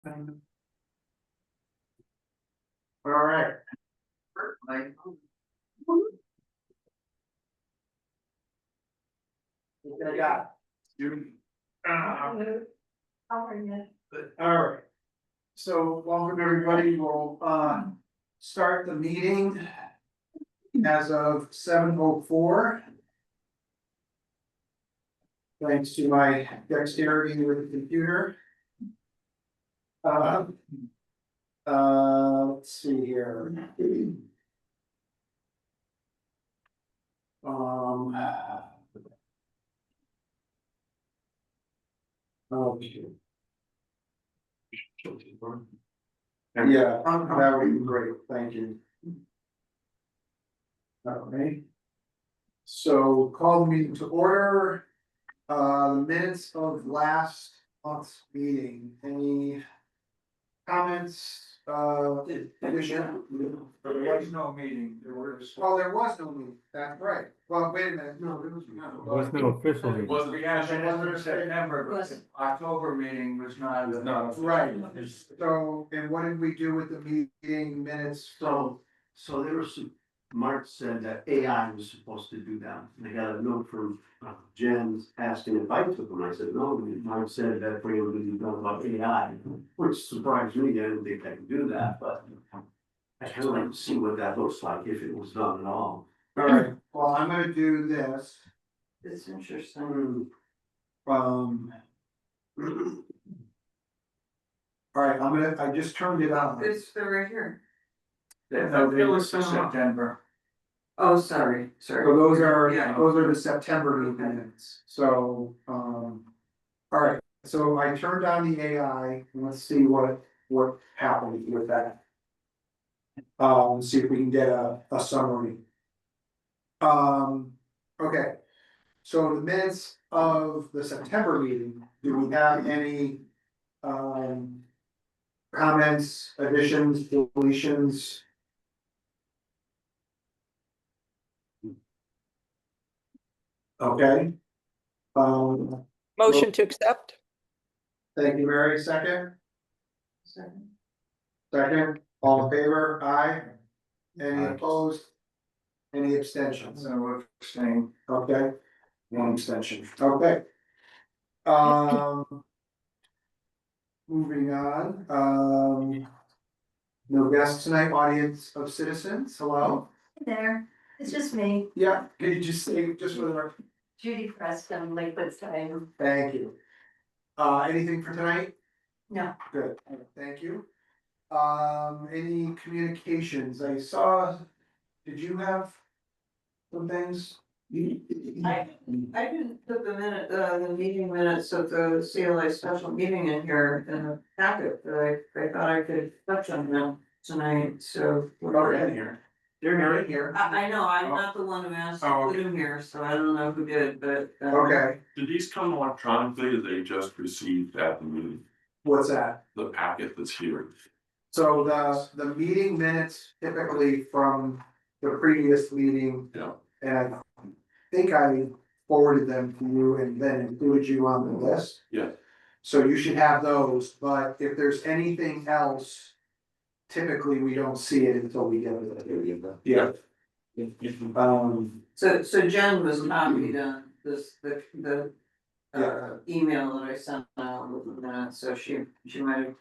All right. What I got? You. How are you? All right. So welcome everybody. We'll start the meeting as of 7:04. Thanks to my dexterity with the computer. Let's see here. Okay. Yeah, that would be great, thank you. Okay. So call the meeting to order. Minutes of last month's meeting, any comments? Addition? There was no meeting, there was. Well, there was no meeting, that's right. Well, wait a minute. No, there was no. There was no official meeting. We had it in September, but October meeting was not. Right, so, and what did we do with the meeting minutes from? So there was some, Mark said that AI was supposed to do that. They got a note from Jen asking if I took them. I said, no, Mark said that for you to be done about AI, which surprised me. I didn't think I could do that, but I kind of like to see what that looks like if it was done at all. All right, well, I'm gonna do this. It's interesting. All right, I just turned it on. It's the right here. No, it was September. Oh, sorry. So those Yeah. are the September minutes, so, all right, so I turned on the AI, and let's see what happened with that. See if we can get a summary. Okay. So the minutes of the September meeting, do we have any, comments, additions, deletions? Okay. Motion to accept? Thank you, Mary, second, all in favor, aye, any Aye. opposed? Any abstentions? So we're saying, Okay, one abstention, okay. Moving on, no guests tonight, audience of citizens, hello? There, it's just me, Yeah, can you just say, just for the record? Judy Preston, Lakewood Time. Thank you. Anything for tonight? No, Good, thank you. Any communications, I saw, did you have some things? I didn't put the meeting minutes of the CLA special meeting in here in the packet, but I thought I could touch on them tonight, so. Okay, here. They're in here. I know, I'm not the one who asked to Oh, put them here, so I don't know who did, but. Okay, Did these come electronically or they just received at the meeting, what's that? the packet that's here? So the meeting minutes typically from the previous meeting. Yeah. And I think I forwarded them to you and then included you on the list. Yeah. So you should have those, but if there's anything else, typically we don't see it until we get it. Yeah. So Jen was copied on this, the email that I sent out with the minutes, so she might have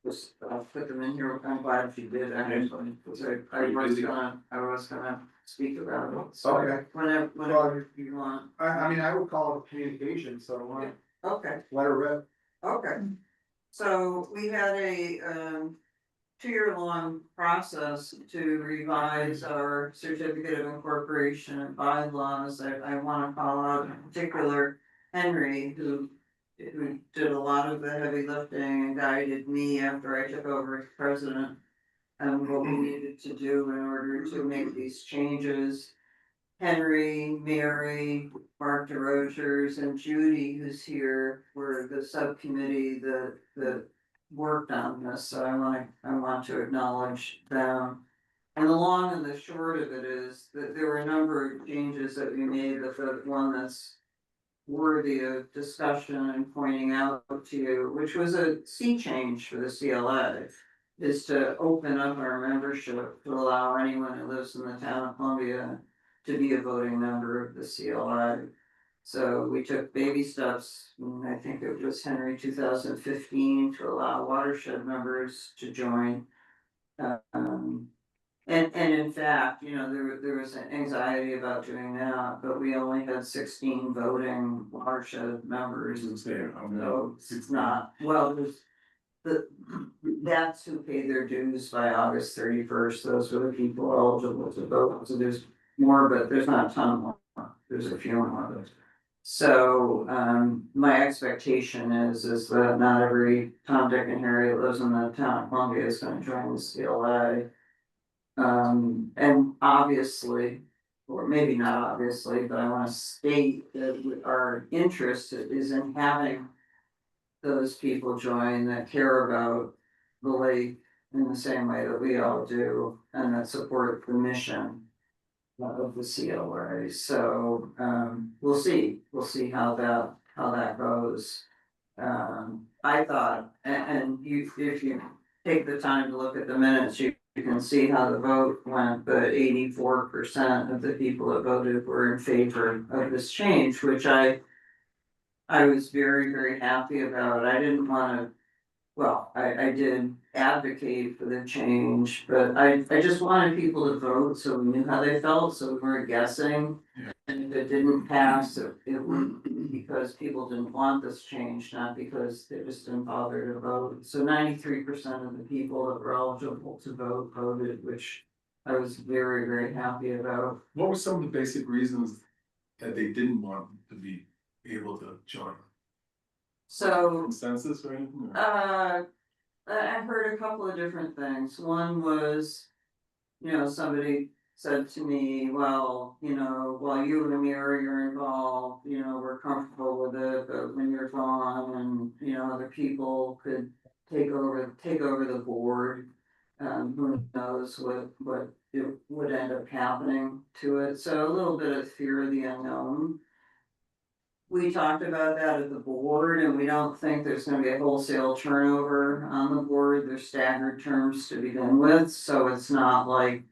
just put them in here. I'm glad she did actually, because I was gonna speak about it. So Okay. whenever you want. I mean, I would call it communication, so Okay. let her rip. Okay, so we had a 2-year-long process to revise our certificate of incorporation and bylaws. I wanna call out in particular Henry, who did a lot of the heavy lifting and guided me after I took over as president. And what we needed to do in order to make these changes. Henry, Mary, Mark DeRosiers, and Judy, who's here, were the subcommittee that worked on this, so I want to acknowledge them. And the long and the short of it is that there were a number of changes that we made, but the one that's worthy of discussion and pointing out to you, which was a sea change for the CLA. Is to open up our membership to allow anyone who lives in the town of Columbia to be a voting member of the CLA. So we took baby steps, I think it was Henry 2015, to allow watershed members to join. And in fact, you know, there was an anxiety about doing that, but we only had 16 voting watershed members. So it's not, well, that's who paid their dues by August 31st, those were the people eligible to vote, so there's more, but there's not a ton more, there's a few more. So, my expectation is that not every Tom, Dick and Harry that lives in the town of Columbia is gonna join the CLA. And obviously, or maybe not obviously, but I wanna state that our interest is in having those people join that care about the lake in the same way that we all do, and that support the mission of the CLA. So, we'll see how that goes. I thought, and you, if you take the time to look at the minutes, you can see how the vote went, but 84% of the people that voted were in favor of this change, which I was very, very happy about. I didn't wanna, well, I did advocate for the change, but I just wanted people to vote so we knew how they felt, so we weren't guessing. And if it didn't pass, it would be because people didn't want this change, not because they just didn't bother to vote. So 93% of the people that were eligible to vote voted, which I was very, very happy about. What were some of the basic reasons that they didn't want to be able to join? So Consensus or anything? I heard a couple of different things. One was, you know, somebody said to me, well, you know, while you and Amir, you're involved, you know, we're comfortable with it, but when you're gone and, you know, other people could take over the board. Who knows what it would end up happening to it. So a little bit of fear of the unknown. We talked about that at the board, and we don't think there's gonna be a wholesale turnover on the board, there's staggered terms to begin with, so it's not like.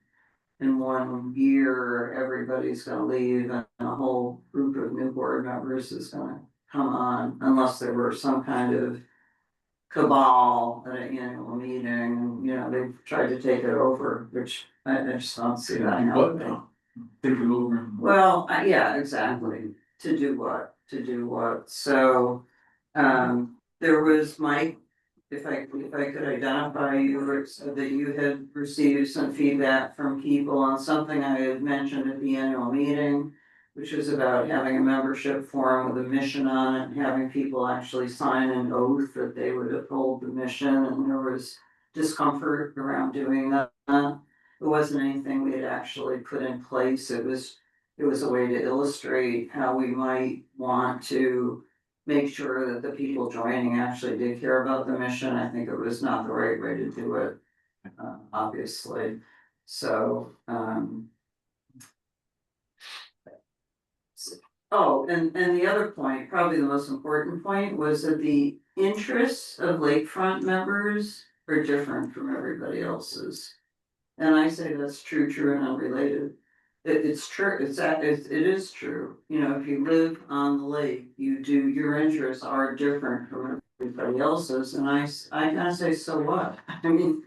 In 1 year, everybody's gonna leave and a whole group of new board members is gonna come on, unless there were some kind of. Cabal at an annual meeting, and you know, they tried to take it over, which I just don't see that happening. Take it over. Well, yeah, exactly. To do what? So, there was Mike, if I could identify you, Rick said that you had received some feedback from people on something I had mentioned at the annual meeting, which was about having a membership form with a mission on it, and having people actually sign an oath that they would uphold the mission, and there was discomfort around doing that. It wasn't anything we had actually put in place, it was a way to illustrate how we might want to make sure that the people joining actually did care about the mission. I think it was not the right way to do it, obviously. So, oh, and the other point, probably the most important point, was that the interests of lakefront members are different from everybody else's. And I say that's true and unrelated. It's true, it is true, you know, if you live on the lake, your interests are different from everybody else's, and I kinda say, so what? I mean,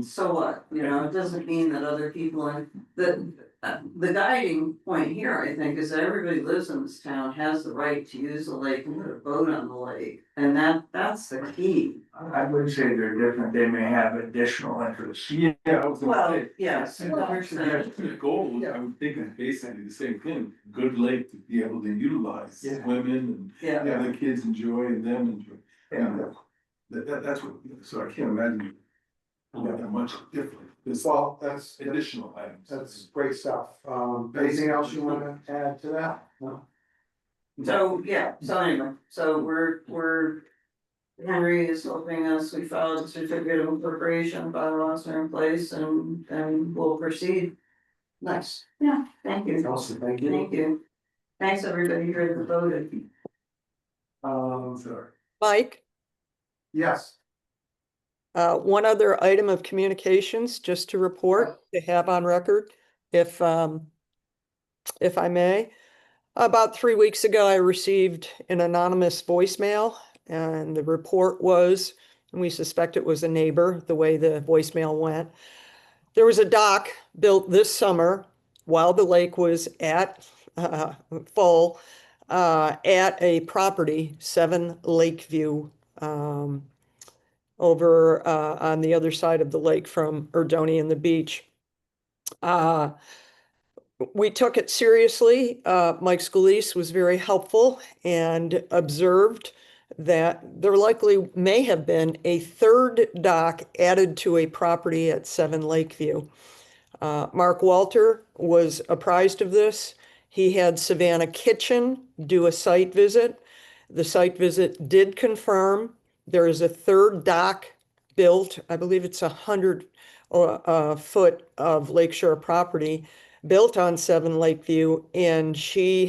so what, you know, it doesn't mean that other people are, the guiding point here, I think, is that everybody lives in this town has the right to use the lake and put a boat on the lake, and that's the key. I wouldn't say they're different, they may have additional interests. Yeah, I was Well, gonna say. yes, And the goal, I would think is basically the same thing, good lake to be able to utilize, Yeah. women yeah. and other kids enjoy and them enjoy. Yeah. That's what, so I can't imagine that much different. There's Well, that's additional items. great stuff. Anything else you wanna add to that? No? So, yeah, so anyway, so we're. Henry is helping us, we filed a certificate of incorporation, bylaws are in place, and we'll proceed. Nice. Yeah, thank you. Awesome, thank you. Thank you. Thanks, everybody here that voted. Sorry. Mike, Yes, one other item of communications, just to report, to have on record, if I may. About 3 weeks ago, I received an anonymous voicemail, and the report was, and we suspect it was a neighbor, the way the voicemail went. There was a dock built this summer while the lake was at full at a property, 7 Lakeview, over on the other side of the lake from Erdoney and the beach. We took it seriously. Mike Scalise was very helpful and observed that there likely may have been a third dock added to a property at 7 Lakeview. Mark Walter was apprised of this. He had Savannah Kitchen do a site visit. The site visit did confirm there is a third dock built. I believe it's 100 foot of lakeshore property built on 7 Lakeview, and she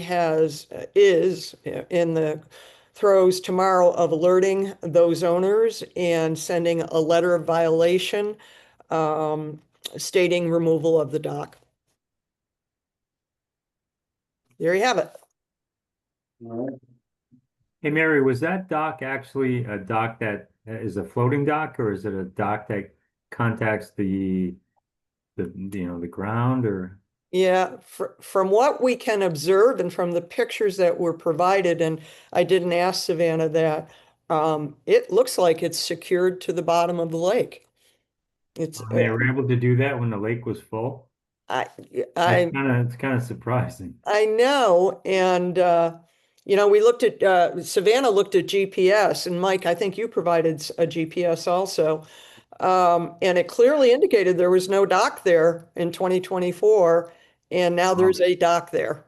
is in the throes tomorrow of alerting those owners and sending a letter of violation stating removal of the dock. There you have it. Hey, Mary, was that dock actually a dock that is a floating dock, or is it a dock that contacts the ground, or? Yeah, from what we can observe and from the pictures that were provided, and I didn't ask Savannah that, it looks like it's secured to the bottom of the lake. It's, They were able to do that when the lake was full? I, It's kind of surprising. I know, and we looked at Savannah looked at GPS, and Mike, I think you provided a GPS also, and it clearly indicated there was no dock there in 2024, and now there's a dock there.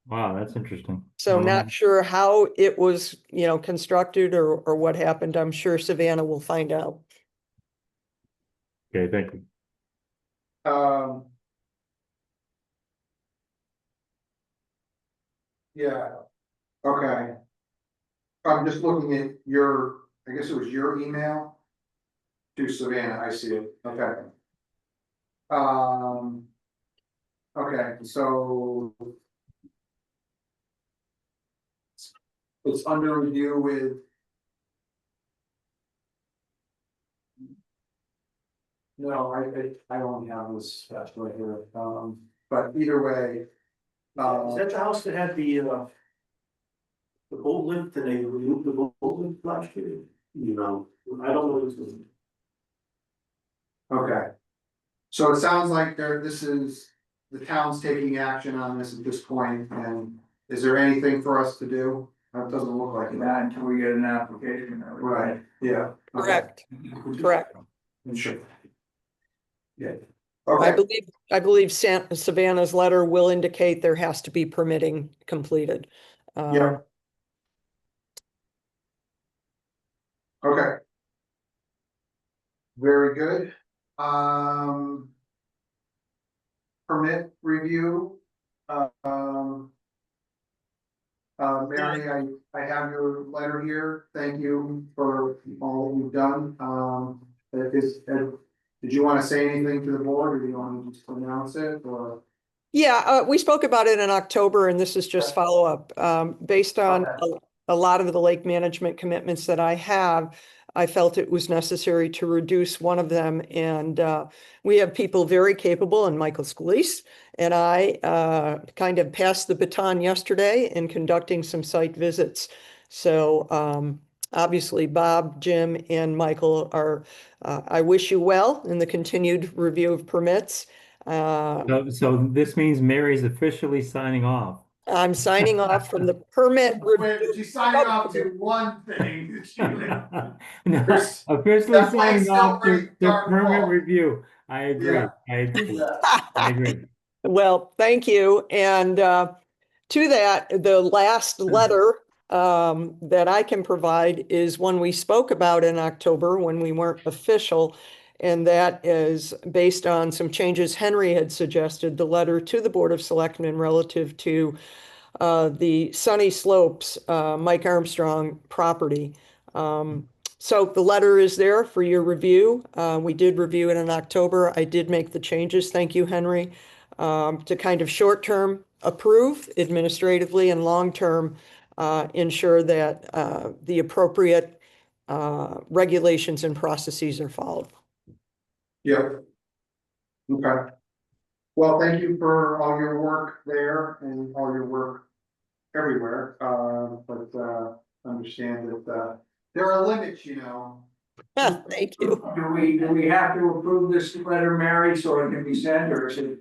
Wow, that's interesting. So not sure how it was, constructed or what happened. I'm sure Savannah will find out. Okay, thank you. Yeah, okay. I'm just looking at I guess it was your email to Savannah, I see it, okay. Okay, so it's under review with. No, I don't have this stuff right here, but either way. Is that the house that had the boat lift, and they removed the boat lift last year? I don't know this is. Okay. So it sounds like the town's taking action on this at this point, and is there anything for us to do? It doesn't look like it. Not until we get an application. Right, yeah. Okay. Correct. Sure. Yeah. I Okay, believe Savannah's letter will indicate there has to be permitting completed. yeah. Okay. Very good. Permit review. Mary, I have your letter here. Thank you for all that you've done. Did you want to say anything to the board, or do you want to just announce it, or? Yeah, we spoke about it in October, and this is just follow-up. Based on a lot of the lake management commitments that I have, I felt it was necessary to reduce one of them. And we have people very capable, and Michael Scalise and I kind of passed the baton yesterday in conducting some site visits. So obviously, Bob, Jim, and Michael are, I wish you well in the continued review of permits. So this means Mary's officially signing off. I'm signing off from the permit review. She's signing off to one thing. No, There's- officially that might signing still off bring to dark permit fall. review. I agree. Yeah. I agree. Yeah. I agree. Well, thank you. And to that, the last letter that I can provide is one we spoke about in October when we weren't official. And that is based on some changes Henry had suggested, the letter to the Board of Selectmen relative to the Sunny Slopes, Mike Armstrong property. So the letter is there for your review. We did review it in October. I did make the changes. Thank you, Henry. To kind of short-term approve administratively and long-term ensure that the appropriate regulations and processes are followed. Yeah. Okay. Well, thank you for all your work there and all your work everywhere, but understand that there are limits, you know. Thank you. Do we have to approve this letter, Mary, so it can be sent, or is it,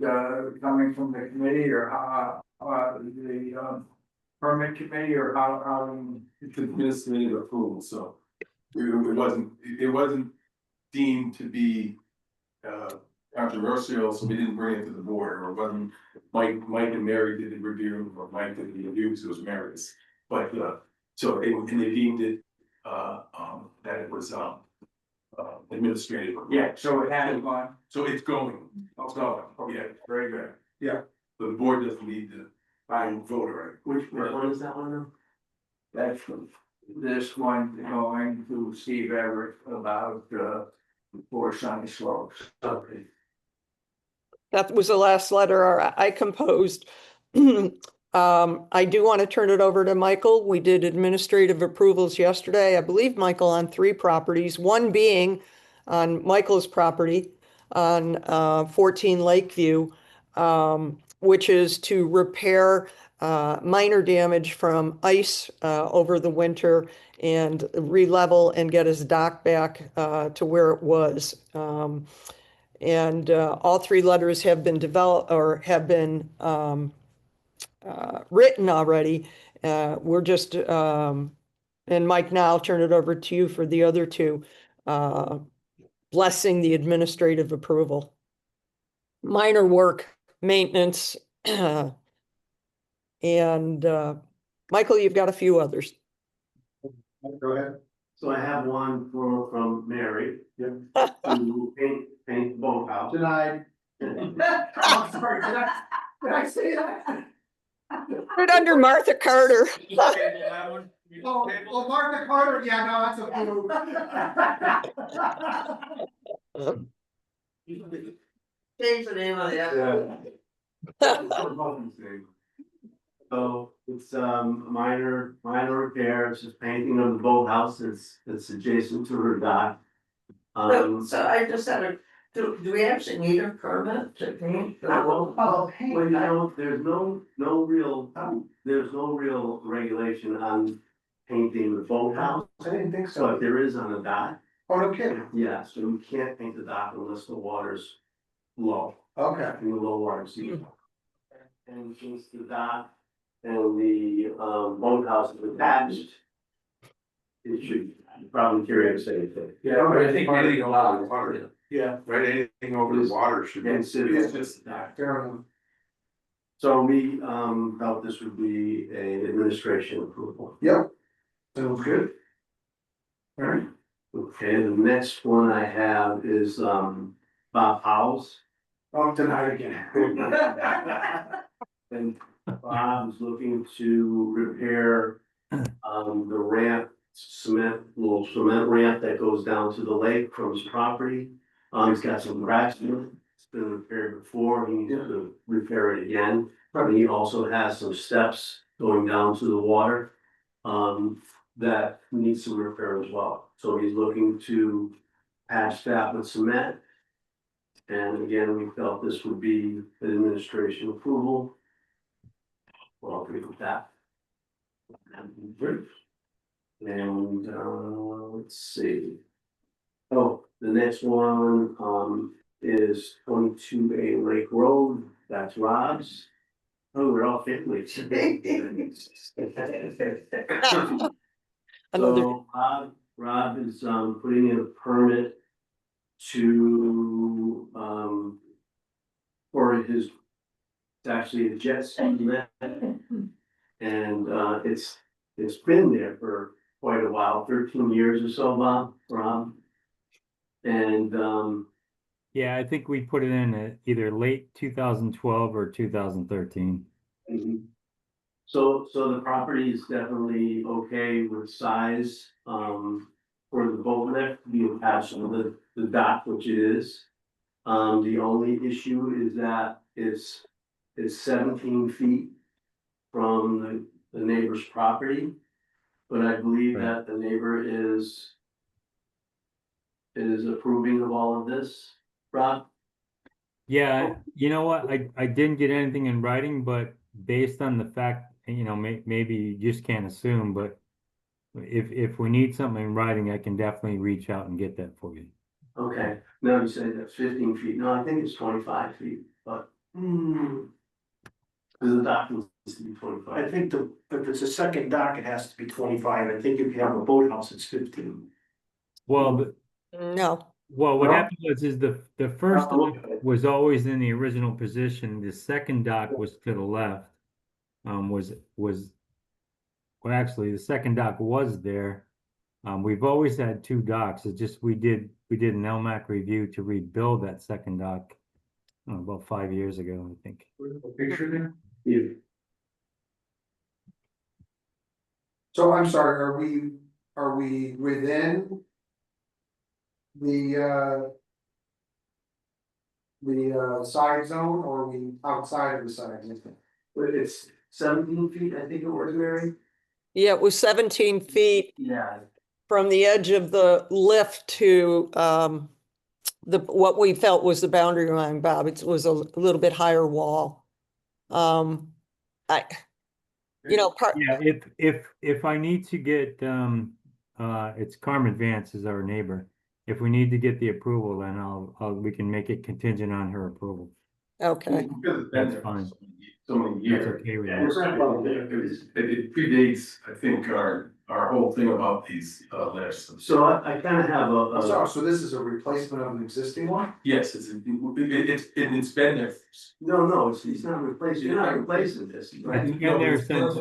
coming from the committee, or, the permit committee, or how? It's administrative approval, so it wasn't deemed to be controversial, so we didn't bring it to the board, or it wasn't Mike and Mary did the review, or Mike did the review, so it was Mary's. But so and they deemed it that it was administrative. Yeah, so it has gone. So it's going. Yeah, very good. Yeah. The board doesn't need to vote, right? Which one is that one now? That's this one going to Steve Everett about, for Sunny Slopes. Okay. That was the last letter I composed. I do want to turn it over to Michael. We did administrative approvals yesterday, I believe, Michael, on 3 properties, one being on Michael's property on 14 Lakeview, which is to repair minor damage from ice over the winter and re-level and get his dock back to where it was. And all 3 letters have been developed or have been written already. We're just, and Mike, now I'll turn it over to you for the other 2, blessing the administrative approval. Minor work, maintenance, and Michael, you've got a few others. Go ahead. So I have one from Mary. To paint the boathouse. Denied. Oh, sorry, did I say that? Put it under Martha Carter. Oh, Martha Carter, yeah, no, that's a. Change the name of the. So it's minor repairs, just painting of the boathouse that's adjacent to her dock. So I just had a, do we actually need a permit to paint the wall? Well, you know, there's no real regulation on painting the boathouse, I didn't think but there is on the dock. Oh, no kidding. Yeah, so you can't paint the dock unless the water's low, Okay. in the low water season. And since the dock and the boathouse is attached, it should probably carry the same thing. Yeah, but I think anything over the water, Yeah. right, anything over the water should be. And so Yeah. it's just that. Fair enough. So we felt this would be an administration approval. Yep. Sounds good. All right. Okay, the next one I have is Bob Howell's. Oh, denied again. And Bob's looking to repair the ramp, little cement ramp that goes down to the lake from his property. He's got some cracks in it. It's been repaired before. He needs to repair it again. And he also has some steps going down to the water that needs some repair as well. So he's looking to patch that with cement. And again, we felt this would be an administration approval. Well, I'll agree with that. And let's see. Oh, the next one is 22A Lake Road. That's Rob's. Oh, we're all families. So Rob is putting in a permit to for his, it's actually a jet ski lift. And it's been there for quite a while, 13 years or so, Rob. And Yeah, I think we put it in at either late 2012 or 2013. Mhm. So the property is definitely okay with size, for the boat lift, being attached to the dock, which it is. The only issue is that it's 17 feet from the neighbor's property. But I believe Right. that the neighbor is approving of all of this, Rob? Yeah, you know what? I didn't get anything in writing, but based on the fact, maybe you just can't assume, but if we need something in writing, I can definitely reach out and get that for you. Okay, no, you said that's 15 feet, no, I think it's 25 feet, but. Cause the dock needs to be I 25. think if it's a second dock, it has to be 25. I think if you have a boathouse, it's 15. Well, No, well, what Well- happened was the first I'll look dock at it. was always in the original position. The second dock was to the left. Well, actually, the second dock was there. We've always had two docks. It's just we did an LMAC review to rebuild that second dock about 5 years ago, I think. Picture there? Yeah. So I'm sorry, are we within the side zone or are we outside of the side zone? But it's 17 feet, I think it was, Mary? yeah, it was 17 feet Yeah. from the edge of the lift to what we felt was the boundary line, Bob. It was a little bit higher wall. I, part, Yeah, if I need to get it's Carmen Vance is our neighbor. If we need to get the approval, then we can make it contingent on her approval. okay, Because it's been That's there fine. so many That's years. okay with Yeah, me. it's not about there. It predates, I think, our whole thing about these lifts. So I kinda have So this is a replacement of an existing one? Yes, it's been there. no, he's not replacing, you're not replacing this. It's been there since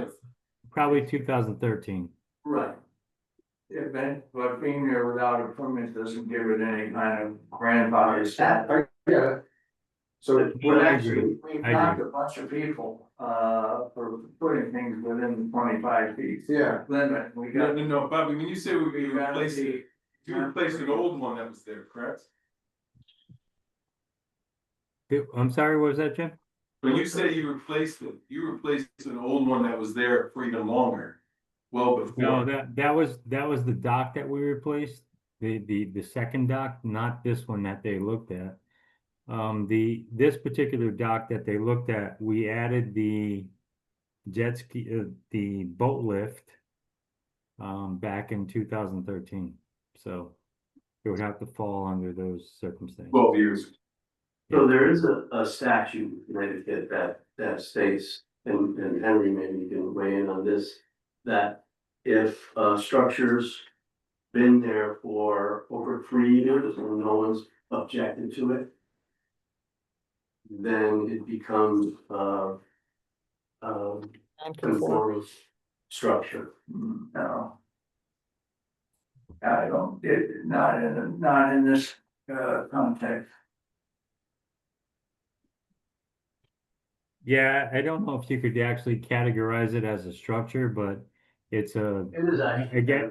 probably 2013. Right, Yeah, but being there without a permit doesn't give it any kind of grandfather status. Yeah. So No, we're I actually, agree. We've I knocked agree. a bunch of people, for putting things within the 25 feet. yeah, Limit, we got. No, Bobby, when you say we We got replaced the- it, you replaced an old one that was there, correct? I'm sorry, what was that, Jim? When you say you replaced it, you replaced an old one that was there for even longer. Well No, before. that was the dock that we replaced, the second dock, not this one that they looked at. This particular dock that they looked at, we added the jet ski, the boat lift back in 2013. So it would have to fall under those circumstances. 12 years. so there is a statute in Connecticut that states, and Henry, maybe you can weigh in on this, that if structure's been there for over 3 years and no one's objected to it, then it becomes non-conform. conforming structure. No. I don't, not in this, context. Yeah, I don't know if you could actually categorize it as a structure, but it's a, It is I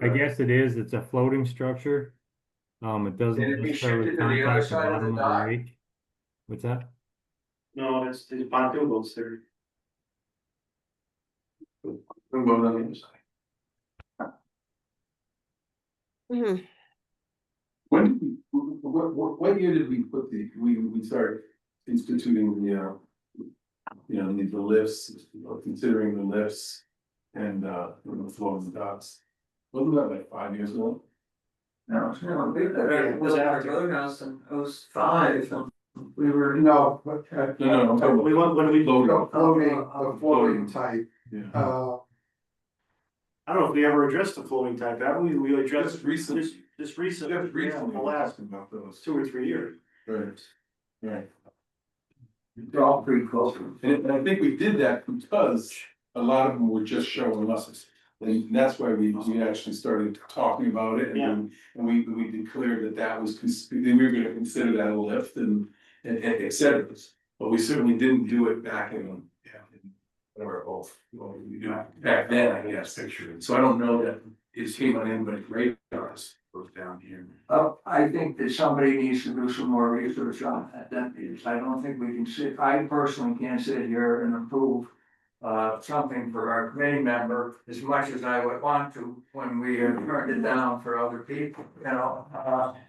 guess it is, it's a floating structure. It doesn't Can it be necessarily shifted to the other contact the side of the bottom of the dock? lake. What's that? No, it's pontoon boats there. We'll go on the other side. Hmm. When did what year did we put we started instituting the, the lifts, considering the lifts and, the floating docks? Wasn't that like 5 years ago? No, it's not. It was after boathouse in '05, and we were. no, but. No, I'm talking about when we floating. The floating type, Yeah. I don't know if we ever addressed the floating type, have we? We addressed Just recently. just recently. Just recently, The we're last talking about those. 2 or 3 years. Right, right. They're all pretty close. And I think we did that because a lot of them were just showing us And that's why we actually started talking about it, Yeah. and we declared that was, we were gonna consider that a lift and et cetera. But we certainly didn't do it back in, whatever, well, we do it back then, I guess. So I don't know that it came on anybody's radars, goes down here. I think that somebody needs to do some more research on that is, I don't think we can I personally can't sit here and approve. Something for our committee member as much as I would want to when we have turned it down for other people, you know,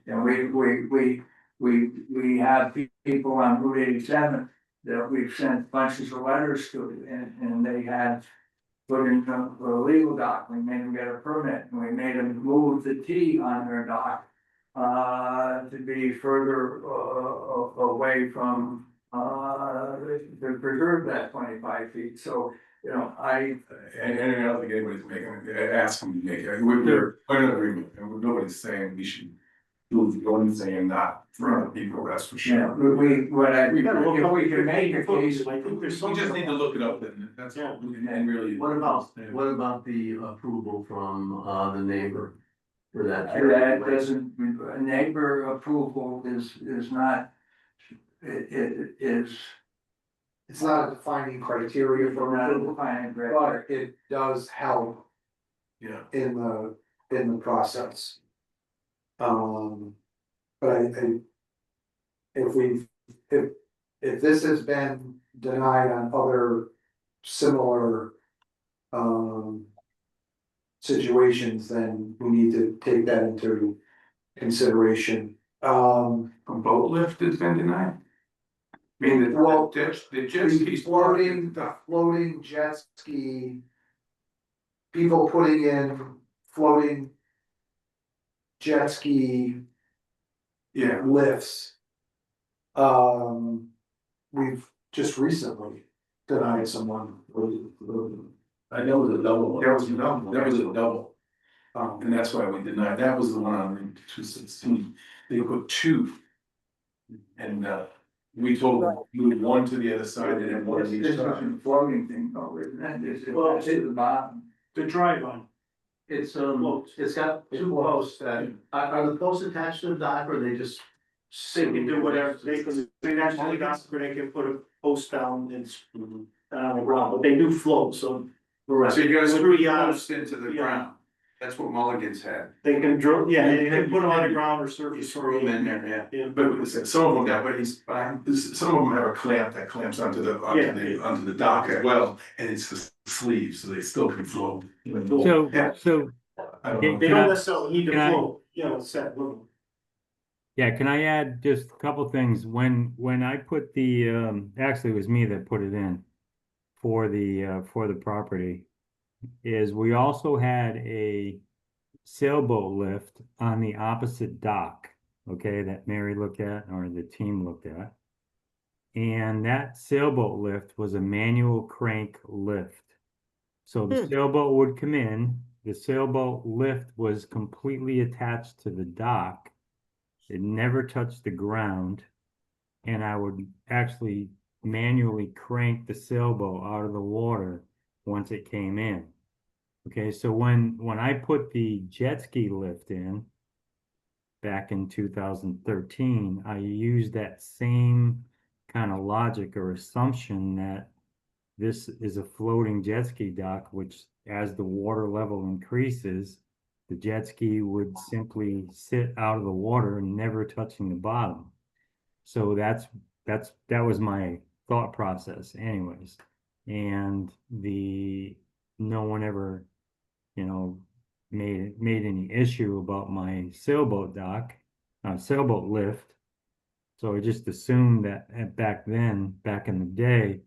and we have people on Route 87 that we've sent bunches of letters to, and they had put in a legal doc, we made them get a permit, and we made them move the T on their dock to be further away from to preserve that 25 feet, so, you know, And I don't think anybody's asking to make it, we're in agreement, and nobody's saying we should do the only thing and not for other people, that's for you know, sure. if we can make a case. I think there's We some. just need to look it up, and that's all, and really. What about the approval from, the neighbor for that? That doesn't, neighbor approval is not, it is. It's not a defining criteria for Not approval, defined, but it does help Yeah. in the process. But if this has been denied on other similar situations, then we need to take that into consideration. A boat lift has been denied? I mean, the jet ski. Floating jet ski. People putting in floating jet ski Yeah, lifts. We've just recently denied someone. I know it was a double. That was a double. That was a double, Um, and that's why we denied, that was the one on Route 216, they put two. And we told them, move one to the other side and then one on This each side. isn't floating thing though, isn't it? Well, It's to the bottom. The dry one. It's got two posts that, are the posts attached to the dock or they just? They can do whatever, they actually got, where they can put a post down and on the ground, but they do float, so. So you gotta Would screw be, the post into the yeah. ground, that's what Mulligan's had. They can drill, yeah, they can put them on the ground or surface. Screw them in there, yeah. Yeah. But some of them got, some of them have a clamp that clamps onto the dock as well, and it's the sleeve, so they still can float. So, Yeah. so, I don't They know. They don't necessarily need to Can I- float, you know, set little. yeah, can I add just a couple things? When I put the, actually it was me that put it in for the property, is we also had a sailboat lift on the opposite dock, okay, that Mary looked at, or the team looked at. And that sailboat lift was a manual crank lift. So the sailboat would come in, the sailboat lift was completely attached to the dock. It never touched the ground. And I would actually manually crank the sailboat out of the water once it came in. Okay, so when I put the jet ski lift in back in 2013, I used that same kind of logic or assumption that this is a floating jet ski dock, which as the water level increases, the jet ski would simply sit out of the water and never touching the bottom. So that was my thought process anyways. And no one ever, made any issue about my sailboat sailboat lift. So I just assumed that back then, back in the day,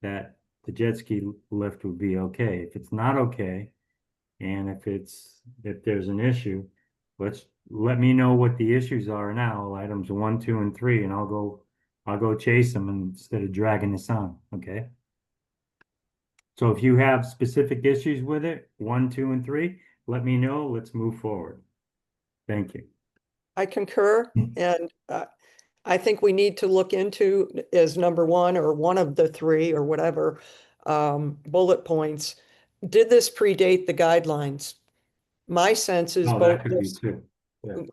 that the jet ski lift would be okay. If it's not okay, and if there's an issue, let me know what the issues are now, items 1, 2, and 3, and I'll go chase them instead of dragging this on, okay? So if you have specific issues with it, 1, 2, and 3, let me know. Let's move forward. Thank you. I concur, and I think we need to look into as number one or one of the three or whatever bullet points, did this predate the guidelines? My sense is Oh, that could be too.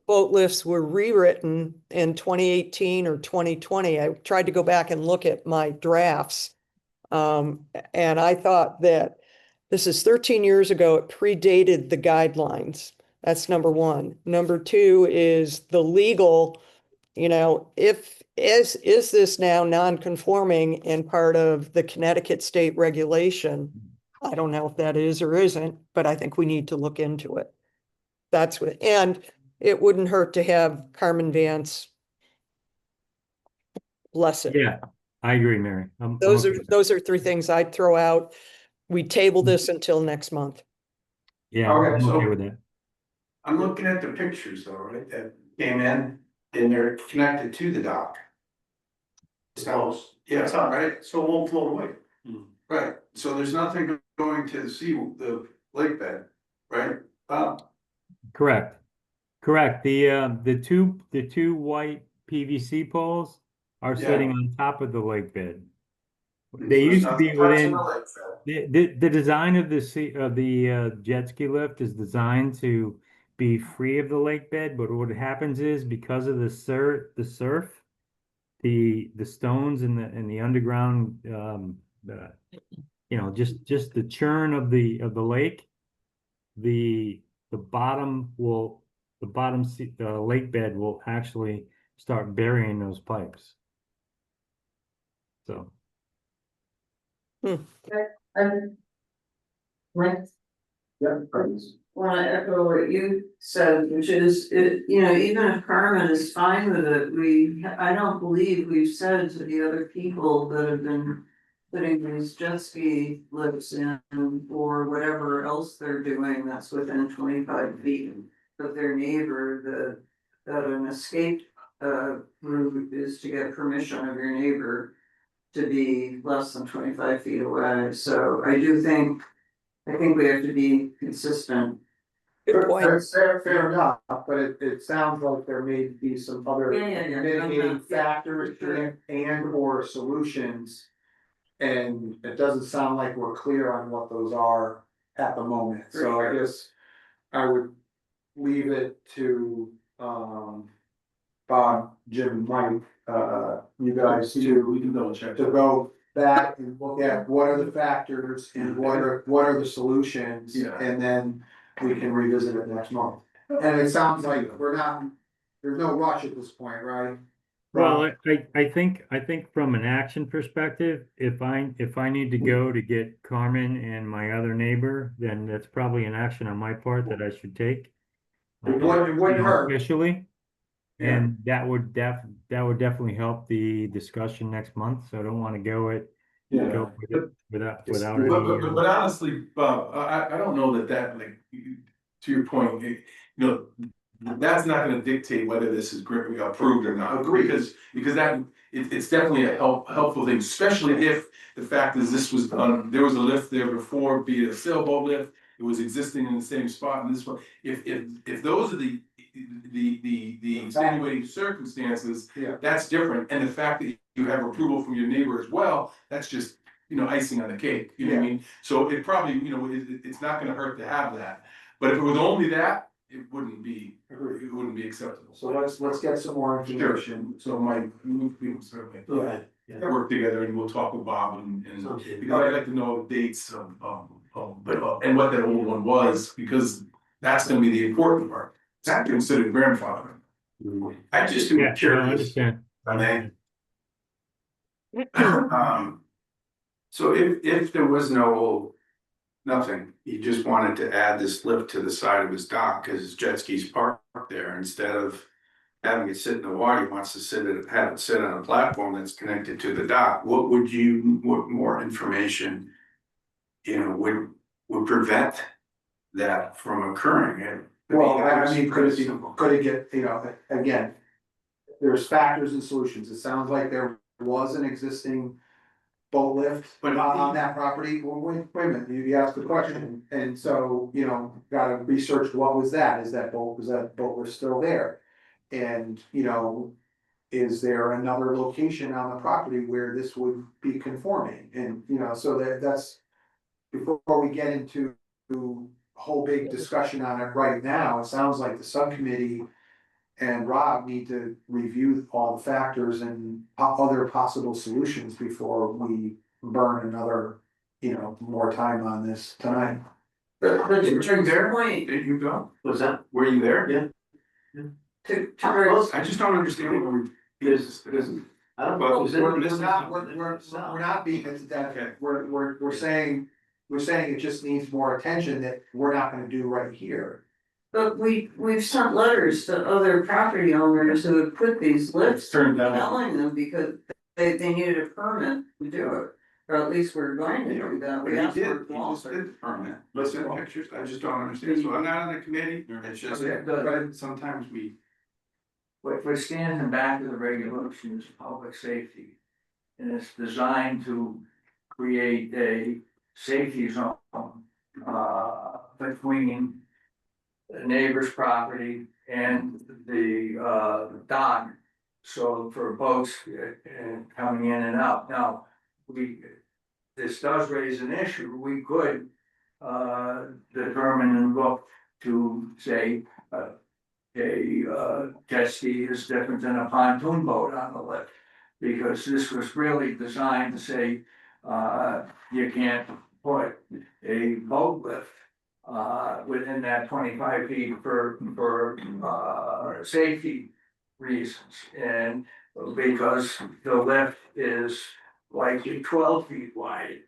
boat lifts were rewritten in 2018 or 2020. I tried to go back and look at my drafts. And I thought that this is 13 years ago. It predated the guidelines. That's number one. Number two is the legal, is this now non-conforming and part of the Connecticut state regulation? I don't know if that is or isn't, but I think we need to look into it. That's what, and it wouldn't hurt to have Carmen Vance bless it. Yeah, I agree, Mary. I'm Those okay are, with that. those are three things I'd throw out. We table this until next month. Yeah, Okay, I'm so- okay with that. I'm looking at the pictures though, right, that came in, and they're connected to the dock. So, yeah, it's all right, So it won't float away. right, so there's nothing going to the lake bed, right? Correct. The two white PVC poles are Yeah. sitting on top of the lake bed. They used to be within, the design of the jet ski lift is designed to be free of the lake bed, but what happens is because of the surf, the stones in the underground, just the churn of the lake, the the lake bed will actually start burying those pipes. So, Right. Yeah, thanks. Want to echo what you said, which is, even if Carmen is fine with it, I don't believe we've said to the other people that have been putting these jet ski lifts in or whatever else they're doing that's within 25 feet of their neighbor, that an escape route is to get permission of your neighbor to be less than 25 feet away. So I think we have to be consistent. Good point. That's fair enough, but it sounds like there may be some other Yeah. mitigating Yeah, factors sure. and or solutions. And it doesn't sound like we're clear on what those are at the moment, For so I sure. guess I would leave it to, Bob, Jim, Mike, you guys We can double check. to go back and look at what are the factors and what are the solutions? Yeah. And then we can revisit it next month. And it sounds like there's no rush at this point, right? well, I think from an action perspective, if I need to go to get Carmen and my other neighbor, then that's probably an action on my part that I should take. It wouldn't hurt. Officially. Yeah. And that would definitely help the discussion next month, so I don't want to go with it without any. But honestly, Bob, I don't know that like, to your point, that's not gonna dictate whether this is approved or not. Agreed. Because it's definitely a helpful thing, especially if the fact is this was done, there was a lift there before, be it a sailboat lift, it was existing in the same spot in this one. If those are the extenuating circumstances, Yeah. that's different, and the fact that you have approval from your neighbor as well, that's just, icing on the cake, you know what I mean? So it probably, it's not gonna hurt to have that, but if it was only that, it wouldn't be acceptable. So let's get some more information. So Mike, we can certainly Yeah. work together and we'll talk with Bob and, Sounds good. because I'd like to know the dates and what that old one was, because that's gonna be the important part. It's not considered grandfather. I just Yeah, am no, I curious, understand. I mean. So if there was nothing, he just wanted to add this lift to the side of his dock, cause his jet skis parked there, instead of having it sit in the water, he wants to have it sit on a platform that's connected to the dock, what more information, would prevent that from occurring? Well, I mean, could it get, again, there's factors and solutions. It sounds like there was an existing boat lift on that property. Well, wait a minute, you asked the question, and so, gotta research what was that? Was that boat lift still there? And, is there another location on the property where this would be conforming? And, so that's before we get into a whole big discussion on it right now, it sounds like the subcommittee and Rob need to review all the factors and other possible solutions before we burn another, more time on this tonight. But Were to you Rick's there? point, Did you go? Was that? Were you there? Yeah. to Rick's, I just don't understand what we. This is. I don't But know. Is it- We're is it- not, we're not being, we're saying it just needs more attention that we're not gonna do right here. but we've sent letters to other property owners who have put these lifts, Turned down. telling them because they needed a permit to do it. Or at least we're going to do that, we He asked did, for he just Walter. did the permit, listen pictures, I just don't understand, so I'm not on the committee, it's just, but sometimes we. What stands in back of the regulation is public safety. And it's designed to create a safety zone, between the neighbor's property and the dock. So for boats coming in and out. Now, this does raise an issue. We could determine and look to say, a jet ski is different than a pontoon boat on the lift. Because this was really designed to say, you can't put a boat lift within that 25 feet for safety reasons. And because the lift is likely 12 feet wide,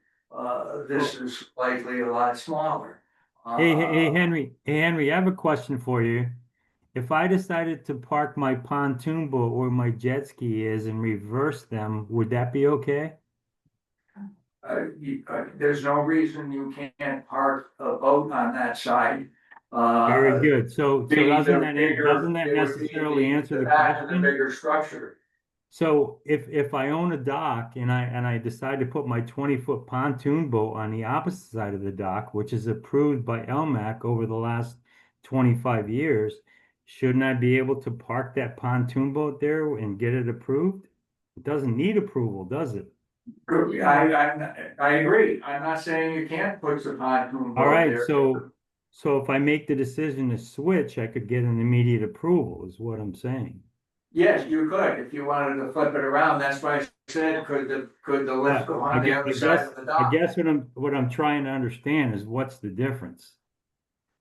this is likely a lot smaller. Hey, Henry, I have a question for you. If I decided to park my pontoon boat where my jet ski is and reverse them, would that be okay? There's no reason you can't park a boat on that side. Very good. So Being doesn't the that bigger- doesn't that it would be necessarily answer the back of the question? bigger structure. So if I own a dock and I decide to put my 20-foot pontoon boat on the opposite side of the dock, which is approved by LMAC over the last 25 years, shouldn't I be able to park that pontoon boat there and get it approved? It doesn't need approval, does it? I agree. I'm not saying you can't put the pontoon boat All right, there. so if I make the decision to switch, I could get an immediate approval, is what I'm saying. Yes, you could, if you wanted to flip it around. That's why I said, could the lift go on the other side of the I dock? guess what I'm trying to understand is what's the difference?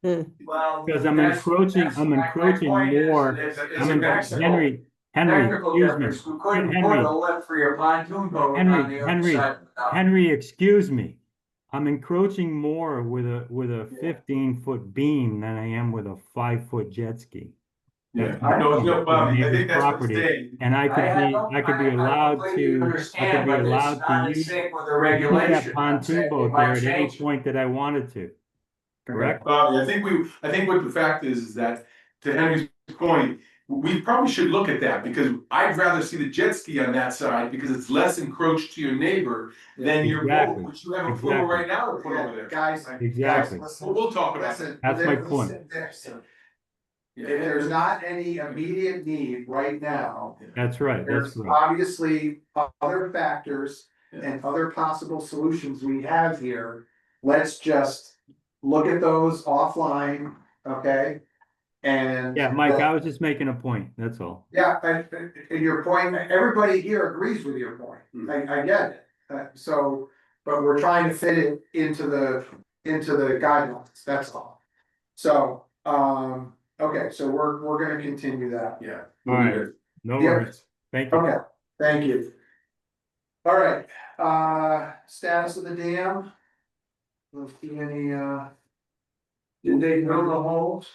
Well, Because I'm that's- encroaching, that's- I'm my encroaching point is, more. it's I'm a in, technical- Henry, Technical excuse difference. me. You couldn't put Henry, a lift for your pontoon boat on the other Henry, side of the dock. Henry, excuse me. I'm encroaching more with a 15-foot beam than I am with a 5-foot jet ski. Yeah, I no, Bobby, I think that's what I'm Property. saying. And I could be allowed completely to, understand, but it's not in use sync with the put regulation. that I'm pontoon saying boat we might there at any change it. point that I wanted to. Correct? Bobby, I think what the fact is that, to Henry's point, we probably should look at that, because I'd rather see the jet ski on that side, because it's less encroached to your neighbor than your boat, Exactly, which you have approval exactly. right now to put over there. Guys, Exactly. We'll talk about it. listen. That's my listen, point. listen. Yeah. If there's not any immediate need right now, That's right, that's there's right. obviously other factors and other possible solutions we have here. Let's just look at those offline, okay? And. Yeah, Mike, I was just making a point, that's all. Yeah, and your point, everybody here agrees with your point, I get it, so, but we're trying to fit it into the guidelines, that's all. So, okay, so we're gonna continue that. Yeah. All right, no Yeah. worries. Thank you. Okay, thank you. All right, status of the dam. Let's see any, Did they drill the holes?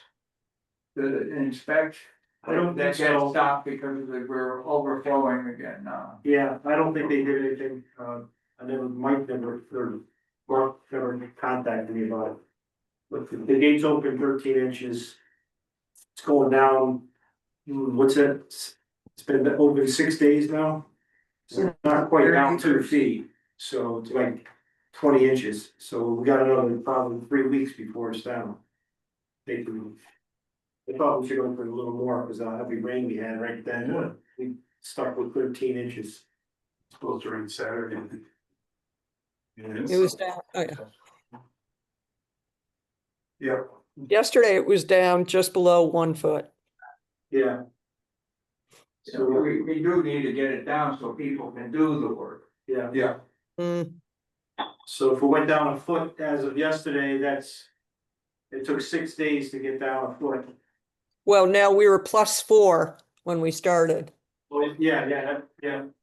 To inspect? I don't That think got so. stopped because we're overflowing again now. Yeah, I don't think they did anything, I never, Mike never, or Mark never contacted me about it. But the gate's open 13 inches. It's going down, what's it? It's been open 6 days now. So not quite down 2 feet, so it's like 20 inches, so we got another probably 3 weeks before it's down. I thought we should go for a little more, because of the heavy rain we had right then, we stuck with 13 inches. Supposed to rain Saturday. It was down, oh yeah. Yeah, Yesterday it was down just below 1 foot. yeah, So we do need to get it down so people can do the work. Yeah, yeah. Mm, so if we went down a foot as of yesterday, it took 6 days to get down a foot. Well, now we were +4 when we started, Well, yeah,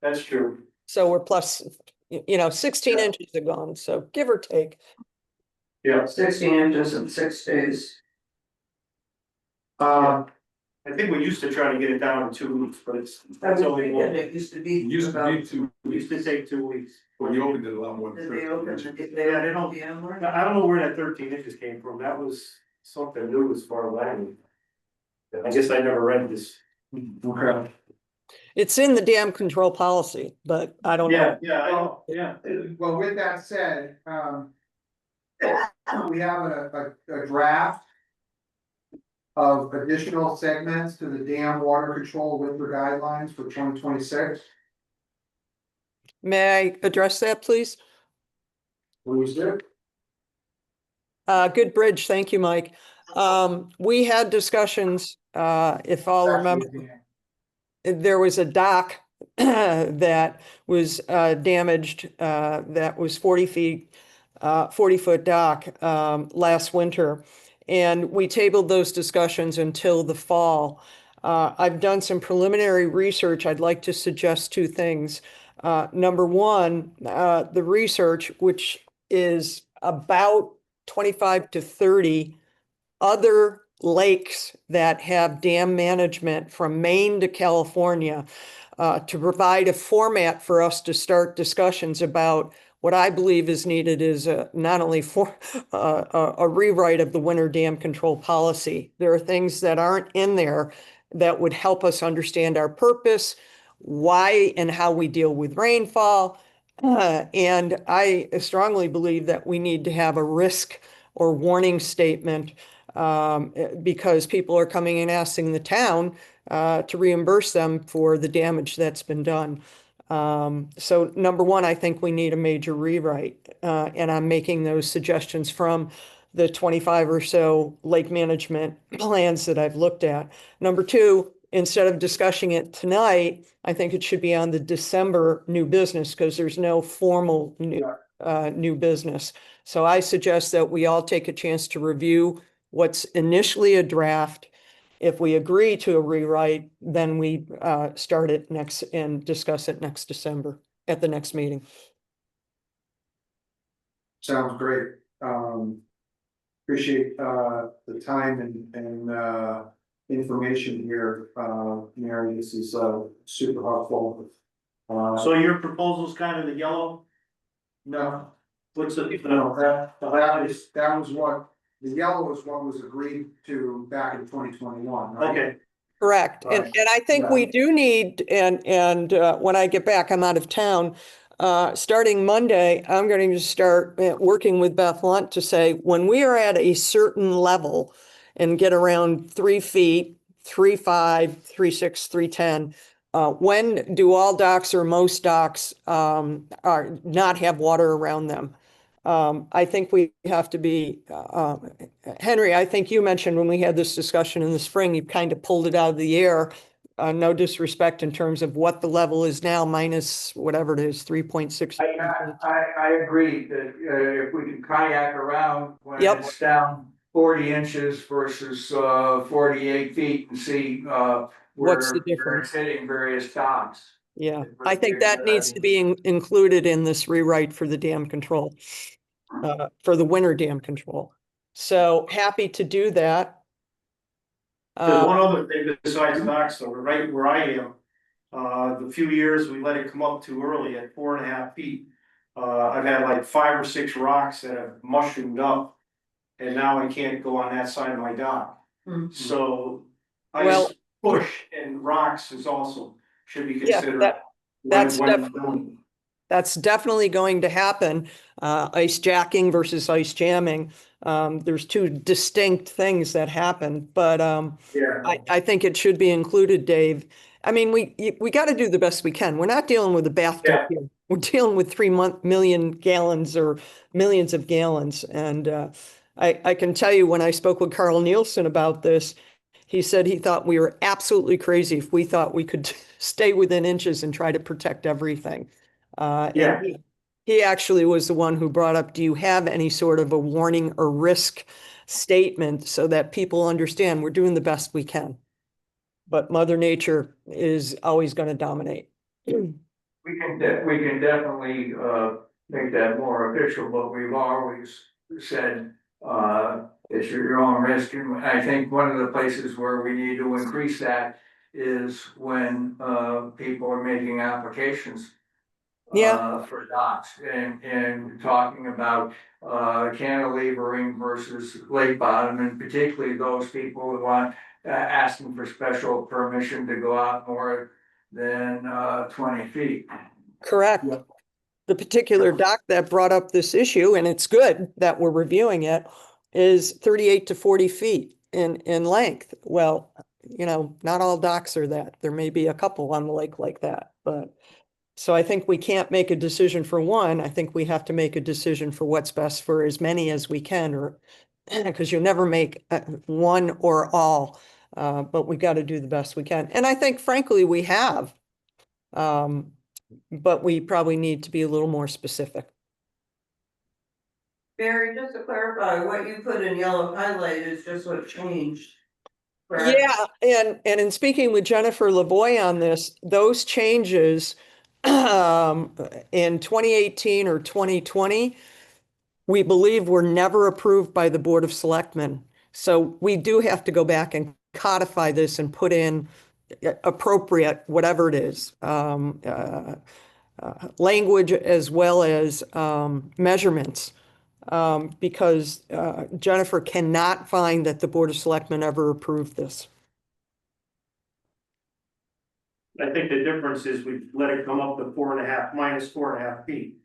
that's true. so we're plus, 16 inches are gone, so give or take. Yeah, 16 inches in 6 days. I think we used to try to get it down in 2 weeks, but that's only one. It used to be. It used to be two, It used to take 2 weeks. when you opened it a lot more than Did they 13 open, inches. did they Yeah, they open don't- the Amber? Now, I don't know where that 13 inches came from, that was something new as far as I knew. I guess I never read this. Okay. It's in the dam control policy, but I don't know. Yeah. Well, with that said, we have a draft of additional segments to the dam water control winter guidelines for 2026. May I address that, please? Please do. Good bridge, thank you, Mike. We had discussions, if I'll remember, there was a dock that was damaged, that was 40 feet, 40-foot dock last winter. And we tabled those discussions until the fall. I've done some preliminary research. I'd like to suggest two things. Number one, the research, which is about 25 to 30 other lakes that have dam management from Maine to California, to provide a format for us to start discussions about what I believe is needed is not only for a rewrite of the winter dam control policy. There are things that aren't in there that would help us understand our purpose, why and how we deal with rainfall. And I strongly believe that we need to have a risk or warning statement, because people are coming and asking the town to reimburse them for the damage that's been done. So number one, I think we need a major rewrite, and I'm making those suggestions from the 25 or so lake management plans that I've looked at. Number two, instead of discussing it tonight, I think it should be on the December new business because there's no formal new business. So I suggest that we all take a chance to review what's initially a draft. If we agree to a rewrite, then we start it next and discuss it next December at the next meeting. Sounds great. Appreciate the time and information here, Mary. This is super helpful. So your proposal's kind of the yellow? No, What's the? no, that was what, the yellow is what was agreed to back in 2021, right? Okay, Correct. And Right. I think Yeah. we do need, and when I get back, I'm out of town. Starting Monday, I'm going to start working with Beth Lunt to say, when we are at a certain level and get around 3 feet, 3.5, 3.6, 3.10, when do all docks or most docks are not have water around them? I think we have to be, Henry, I think you mentioned when we had this discussion in the spring, you kind of pulled it out of the air. No disrespect in terms of what the level is now minus whatever it is, 3.6. I agree that if we can kayak around when Yep. it's down 40 inches versus 48 feet and see What's the where difference? it's hitting various docks. Yeah, It would I be think a that good needs to be included in this rewrite for the dam control, for the winter dam control. So happy to do that. there's one other thing besides docks, though, right where I am. The few years we let it come up too early at 4.5 feet. I've had like 5 or 6 rocks that have mushroomed up. And now I can't go on that side of my dock. Mhm. So Well- ice push and rocks is also, should be Yeah, considered. that's when- That's definitely going to happen. Ice jacking versus ice jamming. There's two distinct things that happen, but Yeah, I think it should be included, Dave. I mean, we got to do the best we can. We're not dealing with a bathtub Yeah. here. We're dealing with 3 million gallons or millions of gallons. And I can tell you, when I spoke with Carl Nielsen about this, he said he thought we were absolutely crazy if we thought we could stay within inches and try to protect everything. And Yeah. he actually was the one who brought up, do you have any sort of a warning or risk statement so that people understand we're doing the best we can? But Mother Nature is always going to dominate. We can definitely, make that more official, but we've always said, it's your own risk. And I think one of the places where we need to increase that is when, people are making applications. Yeah. For docks and talking about, cantilevering versus lake bottom, and particularly those people who want, asking for special permission to go out more than, 20 feet. Correct. The particular doc that brought up this issue, and it's good that we're reviewing it, is 38 to 40 feet in length. Well, not all docks are that. There may be a couple on the lake like that, but so I think we can't make a decision for one. I think we have to make a decision for what's best for as many as we can, or because you'll never make one or all. But we got to do the best we can. And I think frankly, we have. But we probably need to be a little more specific. Barry, just to clarify, what you put in yellow highlight is just what changed. Correct? Yeah, and in speaking with Jennifer Lavoie on this, those changes in 2018 or 2020, we believe were never approved by the Board of Selectmen. So we do have to go back and codify this and put in appropriate, whatever it is, language as well as measurements. Because Jennifer cannot find that the Board of Selectmen ever approved this. I think the difference is we let it come up to minus 4.5 feet.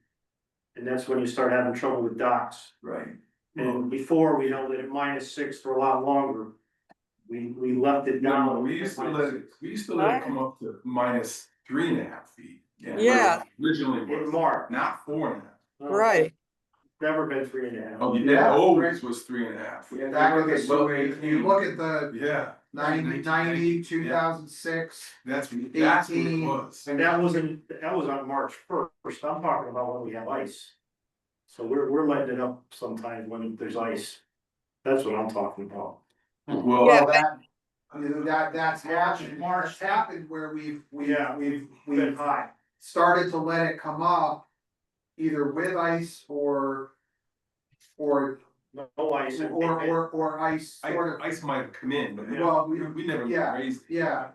And that's when you start having trouble with docks. Right. And before we held it at -6 for a lot longer. We left it down. No, we used to let it come up to minus 3.5 feet. Yeah. Originally In was, March. not 4.5. Right. Never been 3.5. Oh, Yeah. yeah, always was 3.5. Exactly, so if you look at the Yeah. 90, 2006, That's what it 18. was. And that was on March 1st. I'm talking about when we have ice. So we're letting it up sometimes when there's ice. That's what I'm talking about. Well, Yeah. That's happened, March happened where we've Been high. started to let it come up. Either with ice or No ice. ice sort of, ice might have come in, but well, we never yeah, raised. yeah.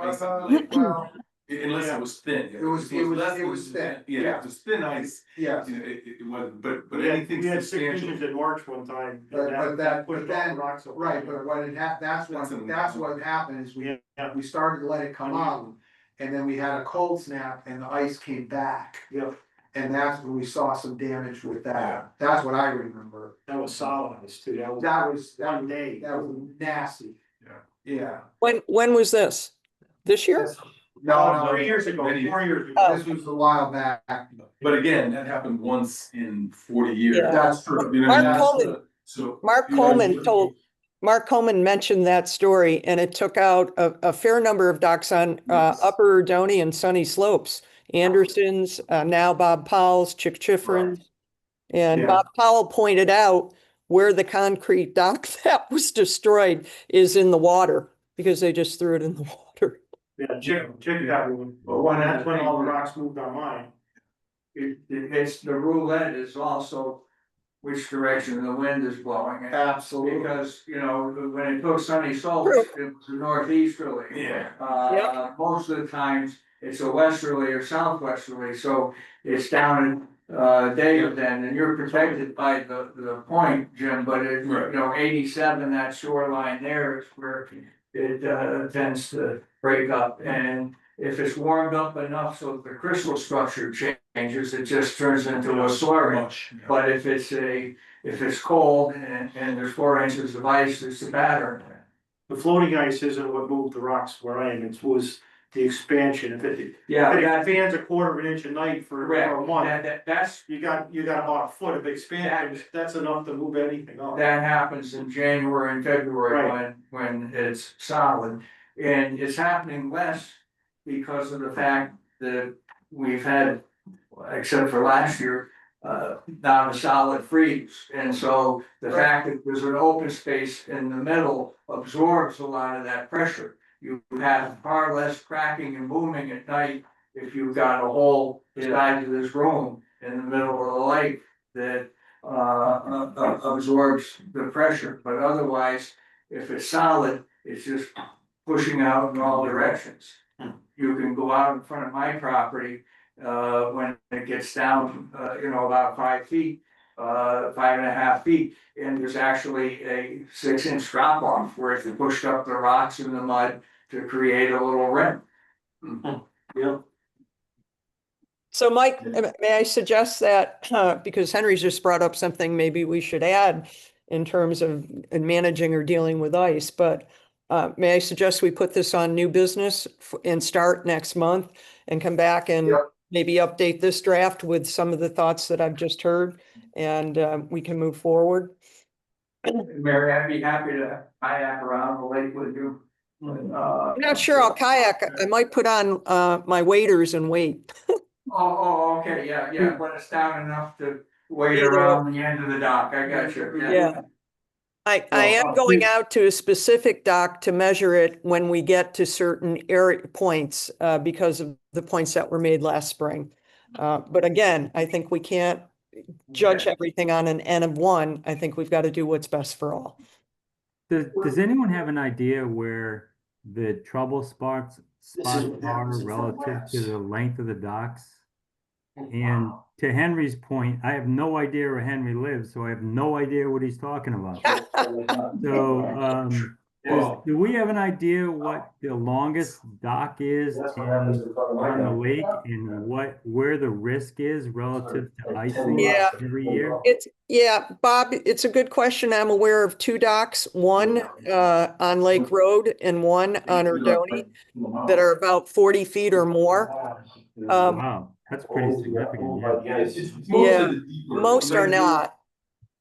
Ice Well, in the lake. well, Unless it was thin. It was thin. less It was than- thin. Yeah, if it was thin ice, yes. it wasn't, but We anything had 6 substantial. inches in March one time. But then, Rocks up. right, but what it that's what happened is Yeah. we started to let it come up. And then we had a cold snap and the ice came back. Yep, And that's when we saw some damage with Yeah. that. That's what I remember. that was solid ice too. That was That one day. was nasty. Yeah. When was this? This year? No, 3 years ago, 4 years ago. Oh. This was a while back. But again, that happened once in 40 years. Yeah. That's true. You know, Mark that's Coleman- the- so. Mark you know, Coleman Mark Coleman mentioned that story, and it took out a fair number of docks on Yes. Upper Donny and Sunny Slopes. Anderson's, now Bob Powell's, Chick Chifrin's. And Yeah. Bob Powell pointed out where the concrete dock that was destroyed is in the water, because they just threw it in the water. Yeah, chick got ruined. But one That's of the when all the things- rocks moved on mine. It's the roulette is also which direction the wind is blowing. Absolutely. Because, when it took Sunny Slopes, it was a northeasterly. Yeah. Most of the times, it's a westerly or southwesterly, so it's down in, David then, and you're protected by the point, Jim, but it, Right. 87, that shoreline there is where it tends to break up, and if it's warmed up enough so the crystal structure changes, it just turns into a slurry. Much, yeah. But if it's cold and there's 4 inches of ice, it's a pattern. The floating ice isn't what moved the rocks where I am. It was the expansion, if it Yeah, that, expands a quarter of an inch a night for a correct, month, that's, you got about a foot of expansion, that's enough to move anything up. that happens in January and February Right. when it's solid. And it's happening less because of the fact that we've had, except for last year, not a solid freeze. And so the fact that there's an open space in the middle absorbs a lot of that pressure. You have far less cracking and booming at night if you've got a hole the size of this room in the middle of the lake that absorbs the pressure. But otherwise, if it's solid, it's just pushing out in all directions. You can go out in front of my property, when it gets down, about 5 feet, 5.5 feet. And there's actually a 6-inch drop off where it's pushed up the rocks and the mud to create a little rim. Yeah. So Mike, may I suggest that, because Henry's just brought up something maybe we should add in terms of managing or dealing with ice, but may I suggest we put this on new business and start next month and come back and maybe update this draft with some of the thoughts that I've just heard, and we can move forward. Mary, I'd be happy to kayak around the lake with you. I'm not sure I'll kayak. I might put on my waders and wait. Okay, yeah, when it's down enough to wait Either around the end of the dock, I got you. Yeah. I am going out to a specific dock to measure it when we get to certain area points, because of the points that were made last spring. But again, I think we can't judge everything on an N of 1. I think we've got to do what's best for all. Does anyone have an idea where the trouble spots are relative to the length of the docks? And to Henry's point, I have no idea where Henry lives, so I have no idea what he's talking about. So, do we have an idea what the longest dock is on the lake and where the risk is relative to icing Yeah. every year? Bob, it's a good question. I'm aware of 2 docks, one on Lake Road and one on Erdoney that are about 40 feet or more. Wow, that's pretty significant, yeah. It's most of the deeper. Most are not.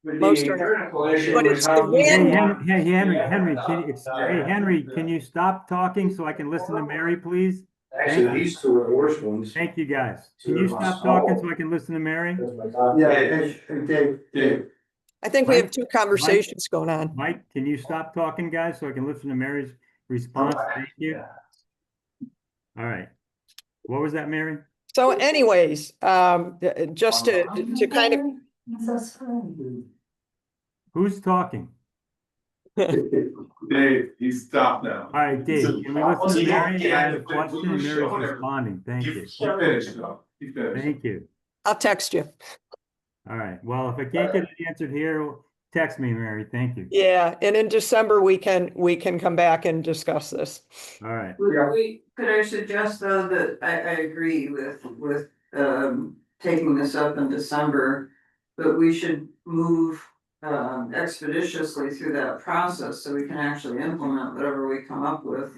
Most are not. critical issue But is it's how the we wind. Hey, Henry, can you stop talking so I can listen to Mary, please? Actually, these 2 are the worst ones. Thank you, guys. Can you stop talking so I can listen to Mary? Yeah, hey, Dave. I think we have 2 conversations going on. Mike, can you stop talking, guys, so I can listen to Mary's response? Thank you. All right. What was that, Mary? So anyways, just to kind of, Who's talking? Dave, he's stopped now. All right, Dave, can we listen to Mary? I have a question and Mary's responding. Thank you. He finished though. He finished. Thank you. I'll text you. All right. Well, if I can't get it answered here, text me, Mary. Thank you. Yeah, and in December, we can come back and discuss this. All right. Could I suggest though that I agree with taking this up in December, but we should move expeditiously through that process so we can actually implement whatever we come up with.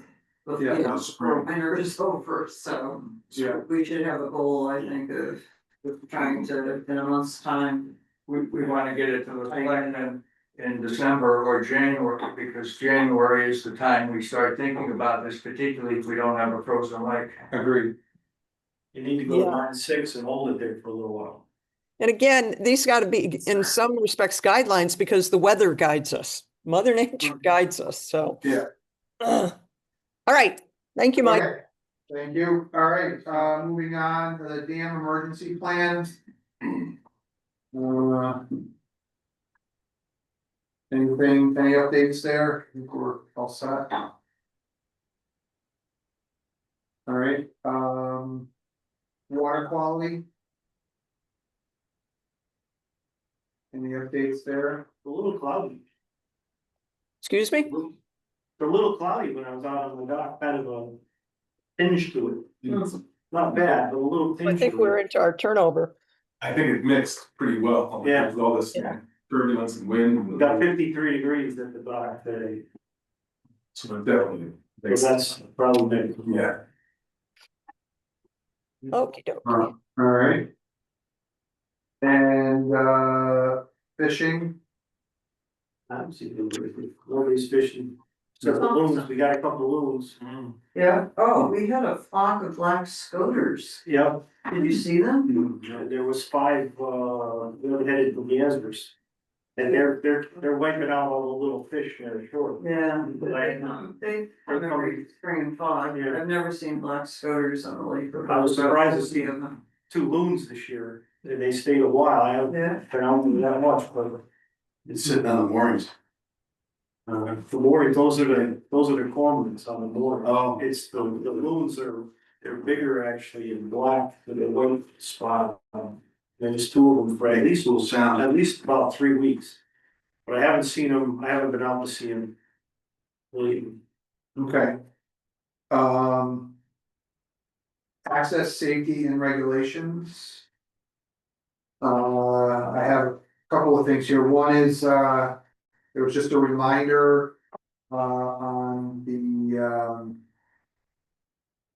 Yeah, Before winter is over, so Yeah. we should have a goal, I think, of trying to, in a month's time. we wanna get it to the selectmen in December or January, because January is the time we start thinking about this, particularly if we don't have a frozen lake. Agreed. You need to go to 9/6 and hold it there for a little while. And again, these got to be, in some respects, guidelines because the weather guides us. Mother Nature guides us, so. Yeah. All right, thank you, Mike. Okay, thank you. All right, moving on to the dam emergency plan. Any updates there? I think we're all set. All right, water quality. Any updates there? A little cloudy. Excuse me? It's a little cloudy when I was out on the dock, kind of a tinge to it. Not bad, but a little tinge. I think to we're it. into our turnover. I think it mixed pretty well. Yeah. With all this turbulence and wind. We got 53 degrees at the dock today. So definitely. So that's probably big. Yeah. Okey doke. All right. And fishing, I don't see nobody's fishing, except for loons, we got a couple of loons. Yeah, oh, we had a flock of black scoters. Yep, Did you see them? there was five, headed Gansers. And they're wiping out all the little fish there, sure. Yeah, Like, they come every spring and fall. Yeah. I've never seen black scoters on the lake. I was surprised to see of them. 2 loons this year, and they stayed a while, I haven't Yeah, been out there that much, but. It's sitting on the moorings. The mooring, those are the cormorants on the mooring. Oh. It's the loons they're bigger actually in black than the white spot. There's 2 of them for At least will sound. at least about 3 weeks. But I haven't seen them, I haven't been out to see them. Really. okay. Access, safety and regulations. I have a couple of things here. One is, there was just a reminder, on the,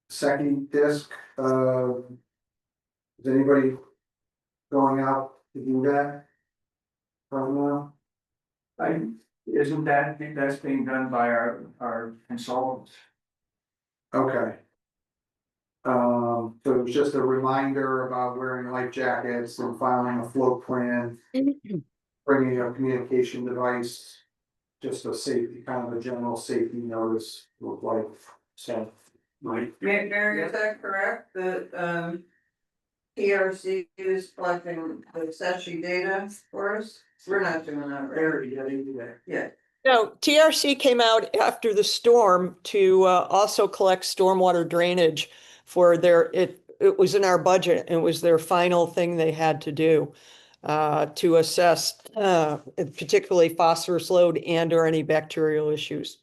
second disc, is anybody going out to do that? Right now? Isn't that's being done by our consultants? Okay. So it was just a reminder about wearing life jackets and filing a float plan, bringing a communication device. Just a safety, kind of a general safety notice, look like, so, right? Mary, is that correct, that, PRC is collecting the Sechi data for us? We're not doing that, right? Very, yeah, they do that. Yeah, No, TRC came out after the storm to also collect stormwater drainage for it was in our budget, and it was their final thing they had to do to assess particularly phosphorus load and or any bacterial issues.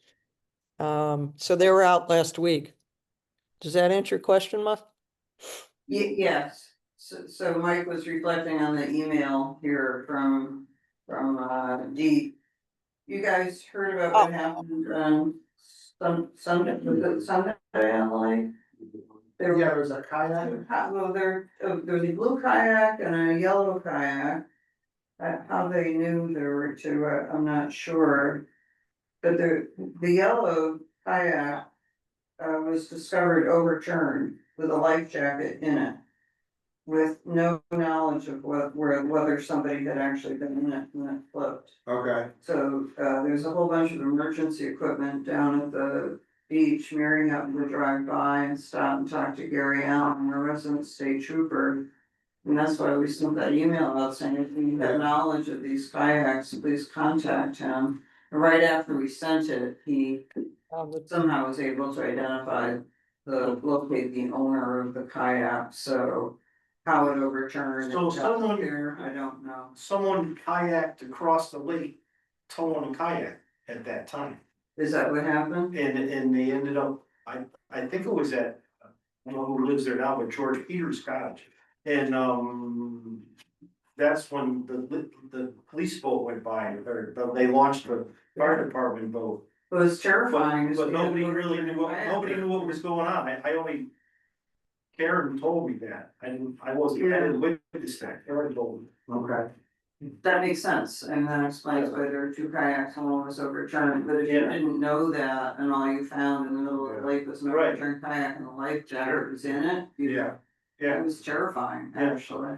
So they were out last week. Does that answer your question, Muff? yes, so Mike was reflecting on the email here from Dee. You guys heard about what happened, Sunday, was it Sunday on the lake? There Yeah, there's a kayak. Well, there was a blue kayak and a yellow kayak. How they knew there were 2, I'm not sure. But the yellow kayak was discovered overturned with a life jacket in it. With no knowledge of whether somebody had actually been in it when it flipped. Okay, So there's a whole bunch of emergency equipment down at the beach. Mary happened to drive by and stop and talk to Gary Allen, our resident state trooper. And that's why we sent that email out saying, if you have knowledge of these kayaks, please contact him. And right after we sent it, he somehow was able to locate the owner of the kayak, so how it overturned. So someone- there, I don't know. Someone kayaked across the lake, towing a kayak at that time. Is that what happened? And they ended up, I think it was at, I don't know who lives there now, but George Peters Cottage. And that's when the police boat went by, or they launched the fire department boat. It was terrifying. But nobody really knew what was going on. I only, Karen told me that. I didn't witness that. Karen told me. okay. That makes sense, and that explains why there were 2 kayaks and one was overturned, but if you Yeah. didn't know that and all you found in the middle of the lake was an Right. overturned kayak and the life jacket was in it. Yeah. It was terrifying, Yeah. actually,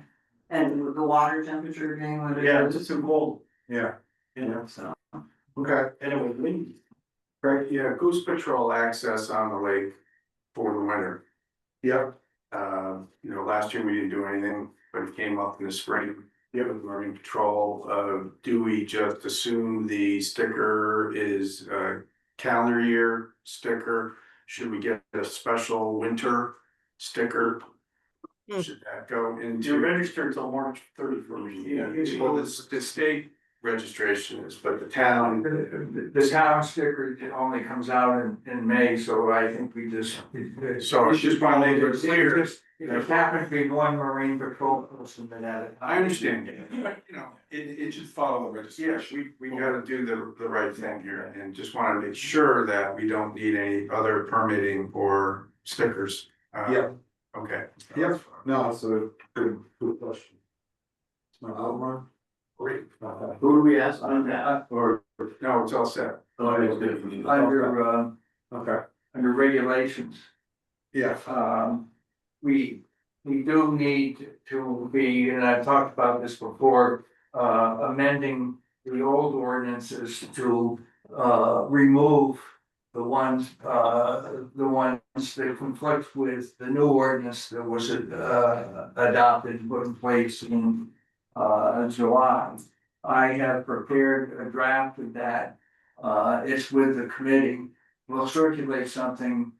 and with the water temperature being what it Yeah, is. it's just too cold. Yeah, So, okay, And it was windy. Right, yeah, Goose Patrol access on the lake for the winter. yep, Last year we didn't do anything, but it came up in the spring. With Marine Patrol, do we just assume the sticker is a calendar year sticker? Should we get a special winter sticker? Should that go into? You're registered till March 31st. Yeah, well, it's the state registration is, but the town. The town sticker only comes out in May, so I think we just. So it's just want to make it clear. There happened to be one Marine Patrol person that had it. I understand, it should follow the registration. We gotta do the right thing here and just wanna make sure that we don't need any other permitting or stickers. Yeah. Okay. Yep. No, it's a good question. Great. Who do we ask on that? Or, no, it's all set. Oh, it's good. Okay, Under regulations, yeah, we do need to be, and I've talked about this before, amending the old ordinances to, remove the ones that conflict with the new ordinance that was, adopted and put in place in, July. I have prepared a draft of that, it's with the committee. We'll circulate something,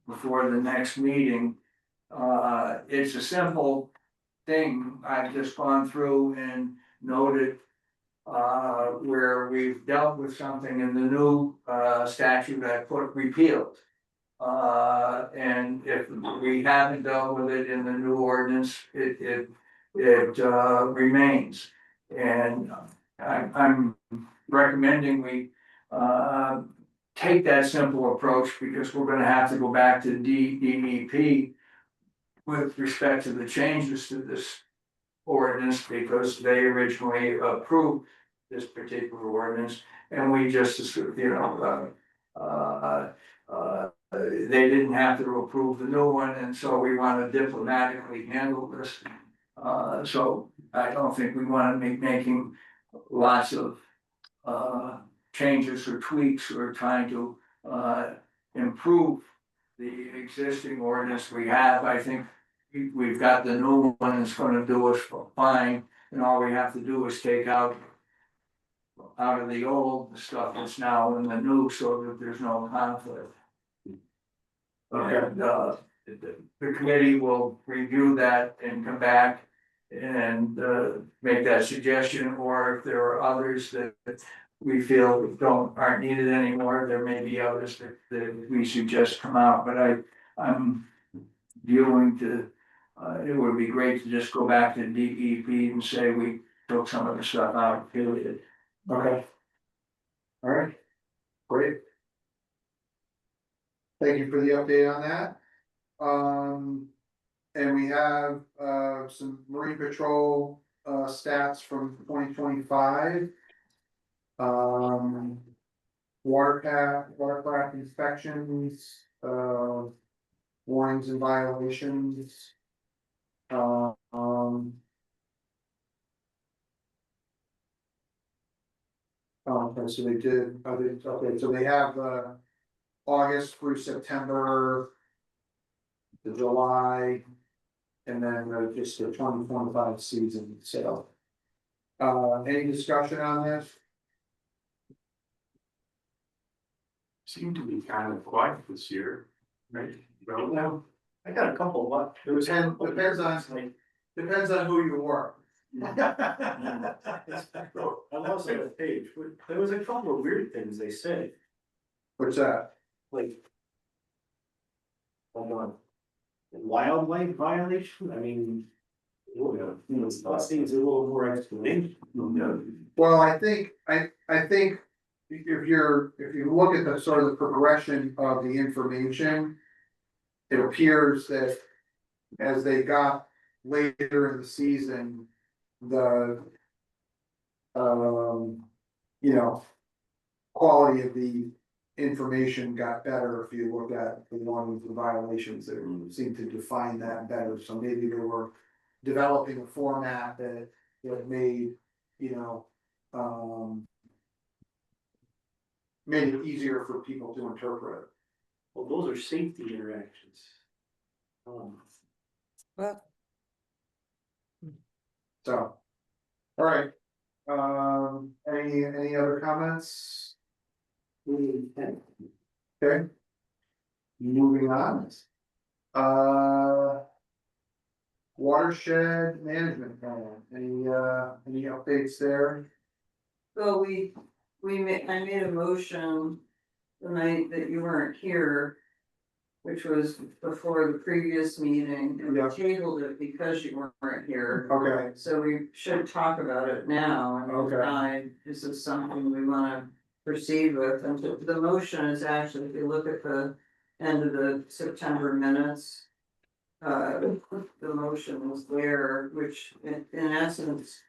before the next meeting. It's a simple thing. I've just gone through and noted where we've dealt with something in the new statute, I put repealed. And if we haven't dealt with it in the new ordinance, it remains. And I'm recommending we take that simple approach, because we're gonna have to go back to DEP with respect to the changes to this ordinance, because they originally approved this particular ordinance, and we just, they didn't have to approve the new one, and so we want to diplomatically handle this. So I don't think we want to be making lots of changes or tweaks or trying to improve the existing ordinance we have. I think we've got the new one that's gonna do us fine, and all we have to do is take out of the old stuff that's now in the new, so that there's no conflict. And the committee will review that and come back and make that suggestion, or if there are others that we feel aren't needed anymore, there may be others that we suggest come out, but I'm viewing to, it would be great to just go back to DEP and say we took some of the stuff out, period. okay. All right, great. Thank you for the update on that. And we have, some Marine Patrol, stats from 2025. Watercraft inspections, warnings and violations. Okay, so they did, okay, so they have, August through September. The July. And then just the 2025 season, so. Any discussion on this? Seemed to be kind of quiet this year, right? Well, No, I got a couple, what? There was. Depends on who you were. I lost that page, but there was a couple of weird things they said, What's that? like. Hold on. Wildlife violation, I mean. That seems a little more explanation. Well, I think if you look at the sort of the progression of the information. It appears that as they got later in the season, the. You know. Quality of the information got better if you look at the ones, the violations that seem to define that better, so maybe they were. Developing a format that made, made it easier for people to interpret. Well, those are safety interactions. Well, So, all right, any other comments? Okay. Moving on. Watershed management plan, any updates there? So I made a motion the night that you weren't here, which was before the previous meeting, and we Yeah. tabled it because you weren't here. Okay, So we should talk about it now and Okay. decide, is this something we wanna proceed with? And the motion is actually, if you look at the end of the September minutes, the motion was there, which in essence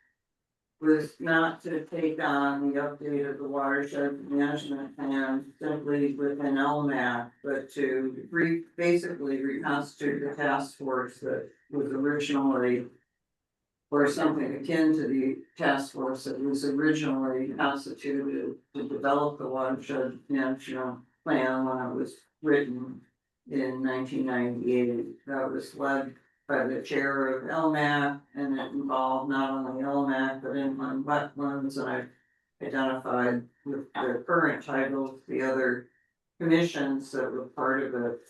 was not to take on the update of the watershed management plan simply with an LMAC, but to basically reconstitute the task force that was originally, or something akin to the task force that was originally constituted to develop the watershed management plan when it was written in 1998. That was led by the chair of LMAC, and it involved not only LMAC, but inland wetlands, and I've identified with the current titles, the other commissions that were part of it,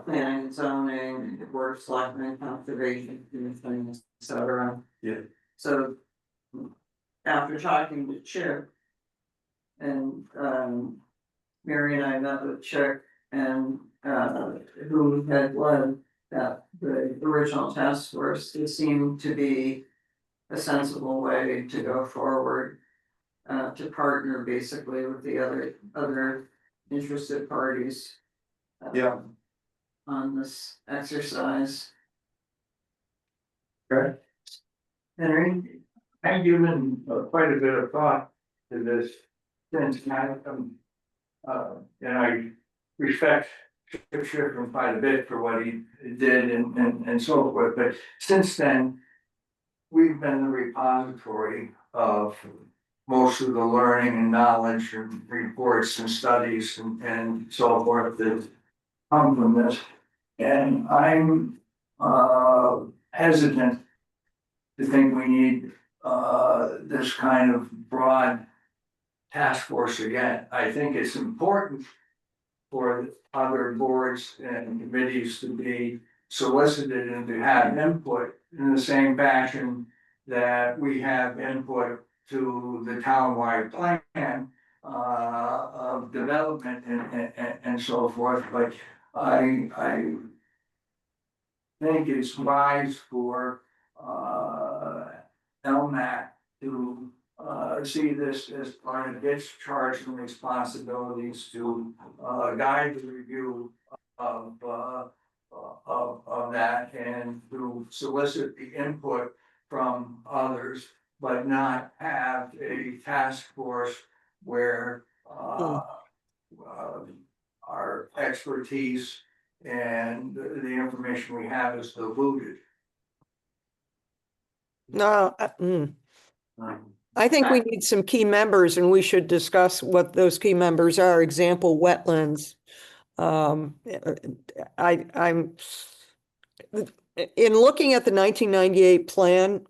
planning and zoning, the board of selectmen, conservation, commission, et cetera. Yeah. So after talking to Chip and, Mary and I met with Chip and, who had led that, the original task force, it seemed to be a sensible way to go forward. To partner basically with the other interested parties. Yeah. On this exercise. Okay. Henry? I've given quite a bit of thought to this since and I respect Chip Schiffman quite a bit for what he did and so forth, but since then, we've been the repository of most of the learning and knowledge and reports and studies and so forth that come from this. And I'm hesitant to think we need this kind of broad task force again. I think it's important for other boards and committees to be solicited and to have input in the same fashion that we have input to the townwide plan of development and so forth, but I think it's wise for LMAC to see this as part of its charge and responsibilities to guide the review of that and to solicit the input from others, but not have a task force where our expertise and the information we have is diluted. No, I think we need some key members and we should discuss what those key members are. Example, wetlands. I'm in looking at the 1998 plan,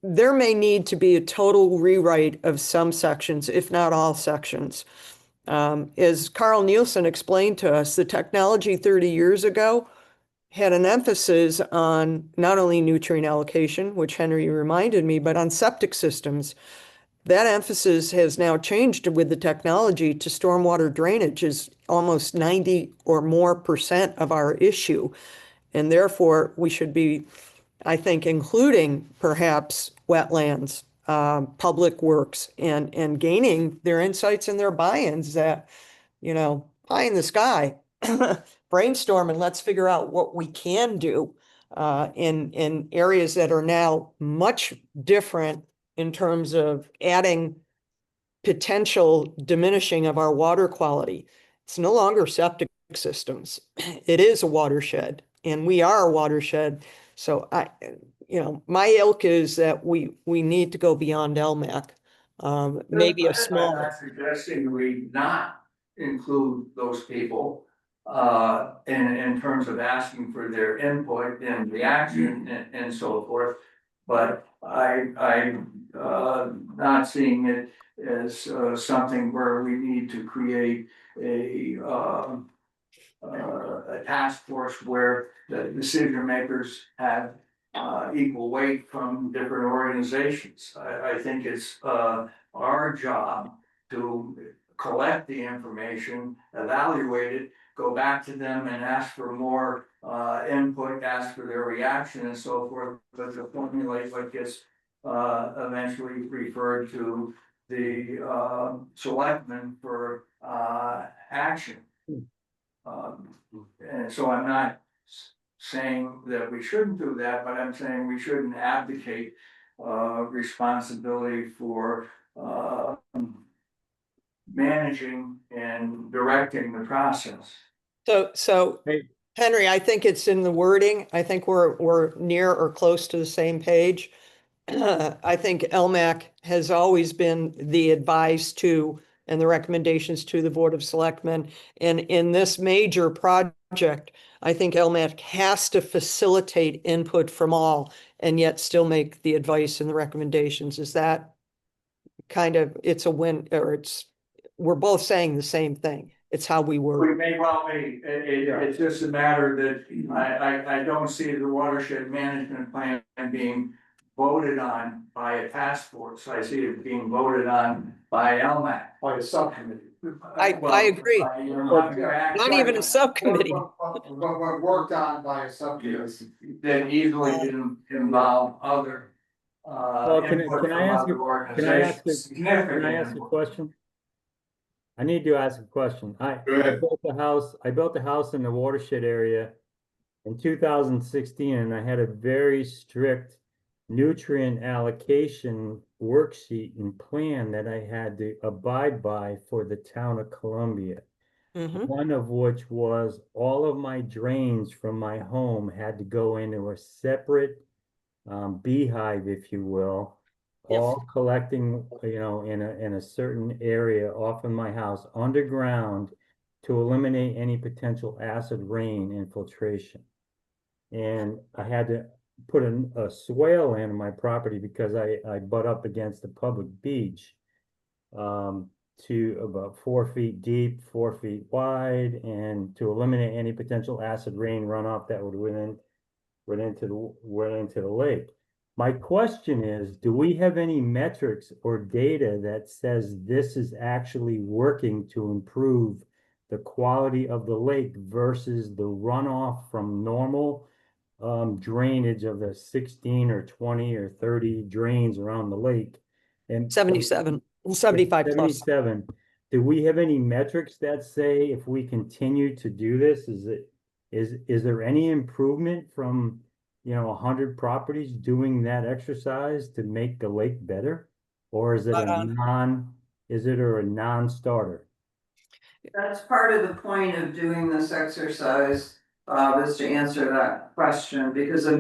there may need to be a total rewrite of some sections, if not all sections. As Carl Nielsen explained to us, the technology 30 years ago had an emphasis on not only nutrient allocation, which Henry reminded me, but on septic systems. That emphasis has now changed with the technology to stormwater drainage is almost 90 or more % of our issue. And therefore, we should be, I think, including perhaps wetlands, public works, and gaining their insights and their buy-ins that, pie in the sky, brainstorm and let's figure out what we can do in areas that are now much different in terms of adding potential diminishing of our water quality. It's no longer septic systems. It is a watershed, and we are a watershed. So my ilk is that we need to go beyond LMAC. Maybe a small. I'm not suggesting we not include those people in terms of asking for their input and reaction and so forth. But I'm not seeing it as something where we need to create a task force where the decision makers have equal weight from different organizations. I think it's our job to collect the information, evaluate it, go back to them and ask for more input, ask for their reaction and so forth, but to formulate what gets eventually referred to the selectmen for action. And so I'm not saying that we shouldn't do that, but I'm saying we shouldn't abdicate responsibility for managing and directing the process. So Hey, Henry, I think it's in the wording. I think we're near or close to the same page. I think LMAC has always been the advice to and the recommendations to the Board of Selectmen. And in this major project, I think LMAC has to facilitate input from all and yet still make the advice and the recommendations. Is that kind of, it's a win, or we're both saying the same thing. It's how we We work. may well be, it's just a matter that I don't see the watershed management plan being voted on by a task force. I see it being voted on by LMAC. By a subcommittee. I agree. Not even a subcommittee. But worked on by a subcommittee. That easily didn't involve other. Well, can I ask you, can I ask Significant. a question? I need to ask a question. I ahead. built a house in the watershed area in 2016, and I had a very strict nutrient allocation worksheet and plan that I had to abide by for the town of Columbia. Mhm. One of which was all of my drains from my home had to go into a separate beehive, if you will, Yep. all collecting, in a certain area off of my house underground to eliminate any potential acid rain infiltration. And I had to put a swale in my property because I butt up against the public beach. To about 4 feet deep, 4 feet wide, and to eliminate any potential acid rain runoff that would went into the lake. My question is, do we have any metrics or data that says this is actually working to improve the quality of the lake versus the runoff from normal drainage of the 16 or 20 or 30 drains around the lake? And 77, 75 plus. 77. Do we have any metrics that say if we continue to do this, is there any improvement from 100 properties doing that exercise to make the lake better? Or is it a non-starter? That's part of the point of doing this exercise, Bob, is to answer that question, because one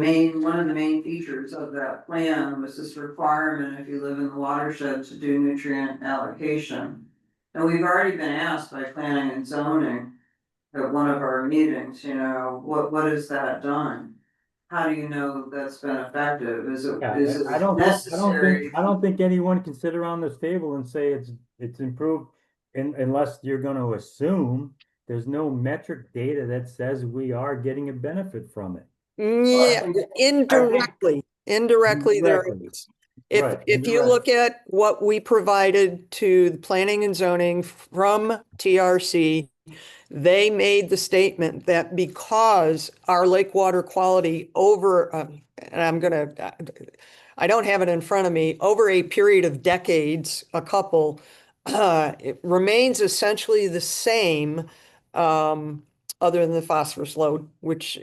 of the main features of that plan was this requirement, if you live in the watershed, to do nutrient allocation. And we've already been asked by planning and zoning at one of our meetings, what has that done? How do you know that's been effective? Is it necessary? I don't think anyone can sit around this table and say it's improved unless you're gonna assume there's no metric data that says we are getting a benefit from it. Yeah, indirectly there Indirectly. is. Right, If you look at what we provided to the planning and zoning from TRC, they made the statement that because our lake water quality and I don't have it in front of me, over a period of decades, it remains essentially the same, other than the phosphorus load, which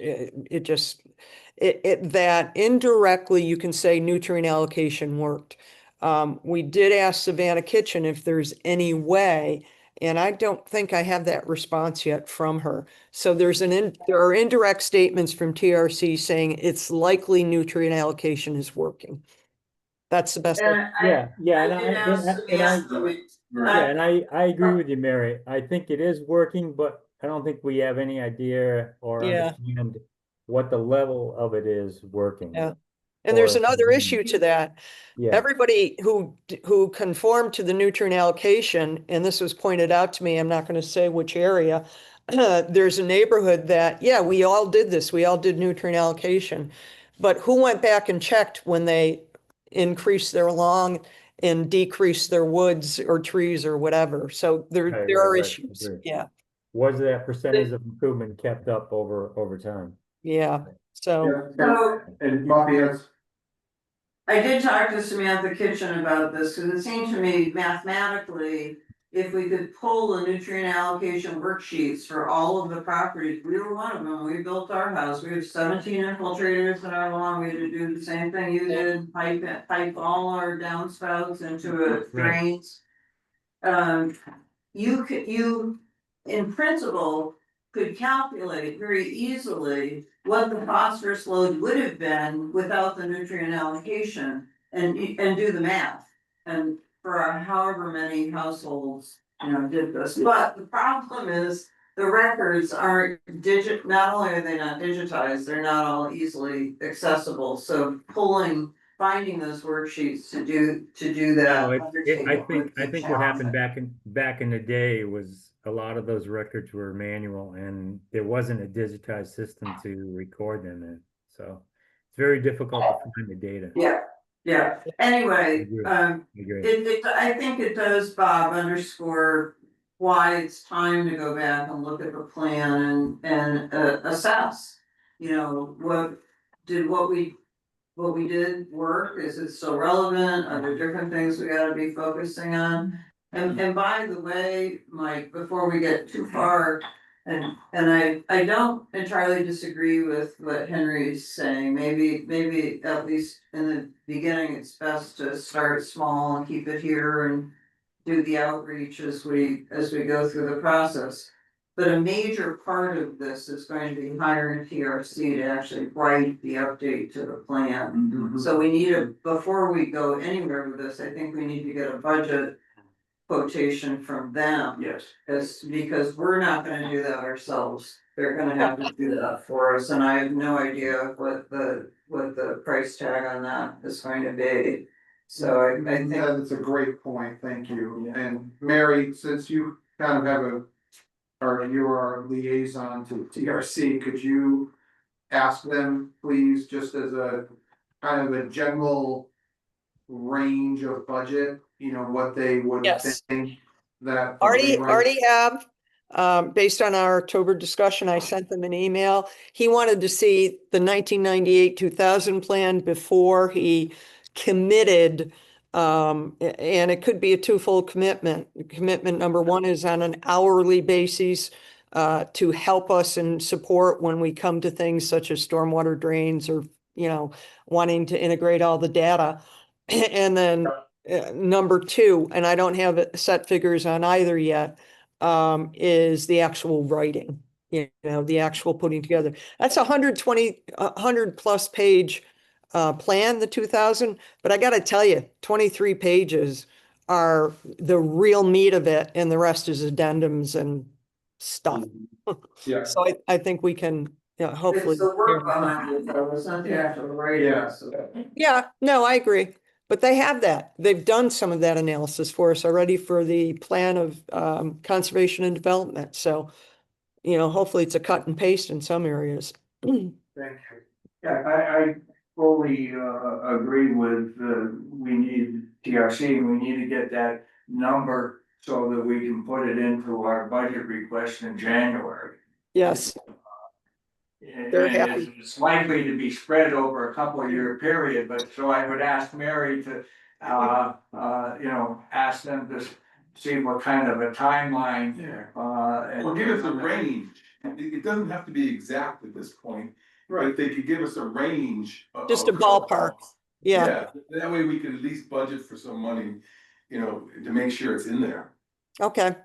that indirectly you can say nutrient allocation worked. We did ask Savannah Kitchen if there's any way, and I don't think I have that response yet from her. So there are indirect statements from TRC saying it's likely nutrient allocation is working. That's the best. And Yeah, I did ask and I agree with you, Mary. I think it is working, but I don't think we have any idea or Yeah. understand what the level of it is working. Yeah. And there's Or- another issue to that. Yeah, Everybody who conformed to the nutrient allocation, and this was pointed out to me, I'm not going to say which area, there's a neighborhood that, yeah, we all did this. We all did nutrient allocation. But who went back and checked when they increased their lawn and decreased their woods or trees or whatever? So there are right, issues. agree. Yeah. Was that percentage of improvement kept up over time? Yeah. So So And Bobby has, I did talk to Samantha Kitchen about this, because it seemed to me mathematically, if we could pull the nutrient allocation worksheets for all of the properties, we were one of them, we built our house, we have 17 infiltrators in our lawn, we had to do the same thing you did, pipe all our downspouts into a drains. You, in principle, could calculate very easily what the phosphorus load would have been without the nutrient allocation and do the math. And for our however many households, did this, but the problem is the records aren't not only are they not digitized, they're not all easily accessible, so finding those worksheets to do that. No, I undertaking would think be what happened challenging. back in the day was a lot of those records were manual and there wasn't a digitized system to record them in. So it's very difficult to find the data. Yeah, I anyway, agree. I agree. I think it does, Bob, underscore why it's time to go back and look at the plan and assess. What we did work, is it still relevant, are there different things we gotta be focusing on? And by the way, Mike, before we get too far, and I don't entirely disagree with what Henry's saying, maybe at least in the beginning, it's best to start small and keep it here and do the outreach as we go through the process. But a major part of this is going to be hiring TRC to actually write the update to the plan. So we need before we go anywhere with this, I think we need to get a budget quotation from them. Yes. Because we're not gonna do that ourselves, they're gonna have to do that for us, and I have no idea what the price tag on that is going to be. So I think. That's a great point, thank you. Yeah. And Mary, since you kind of have or you are a liaison to TRC, could you ask them, please, just as a kind of a general range of budget, what they would Yes. think that. Already have, based on our October discussion, I sent them an email. He wanted to see the 1998-2000 plan before he committed, and it could be a twofold commitment. Commitment number one is on an hourly basis, to help us and support when we come to things such as stormwater drains or, wanting to integrate all the data. And then number two, and I don't have set figures on either yet, is the actual writing, the actual putting together. That's 100 plus page plan, the 2000, but I gotta tell you, 23 pages are the real meat of it, and the rest is addendums and stuff. Yeah. So I think we can, hopefully. It's the work behind it, though, it's not the actual writing. Yeah. Yeah, no, I agree. But they have that. They've done some of that analysis for us already for the plan of conservation and development. So, hopefully it's a cut and paste in some areas. Thank you. Yeah, I fully agree with, we need TRC, and we need to get that number so that we can put it into our budget request in January. Yes, And They're happy. it's likely to be spread over a couple of year period, but so I would ask Mary to, ask them to see what kind of a timeline. Yeah. And Or give us a range, it doesn't have to be exact at this point, but if they could give us a range. Just a ballpark. Yeah, That way we can at least budget for some money, to make sure it's in there. okay.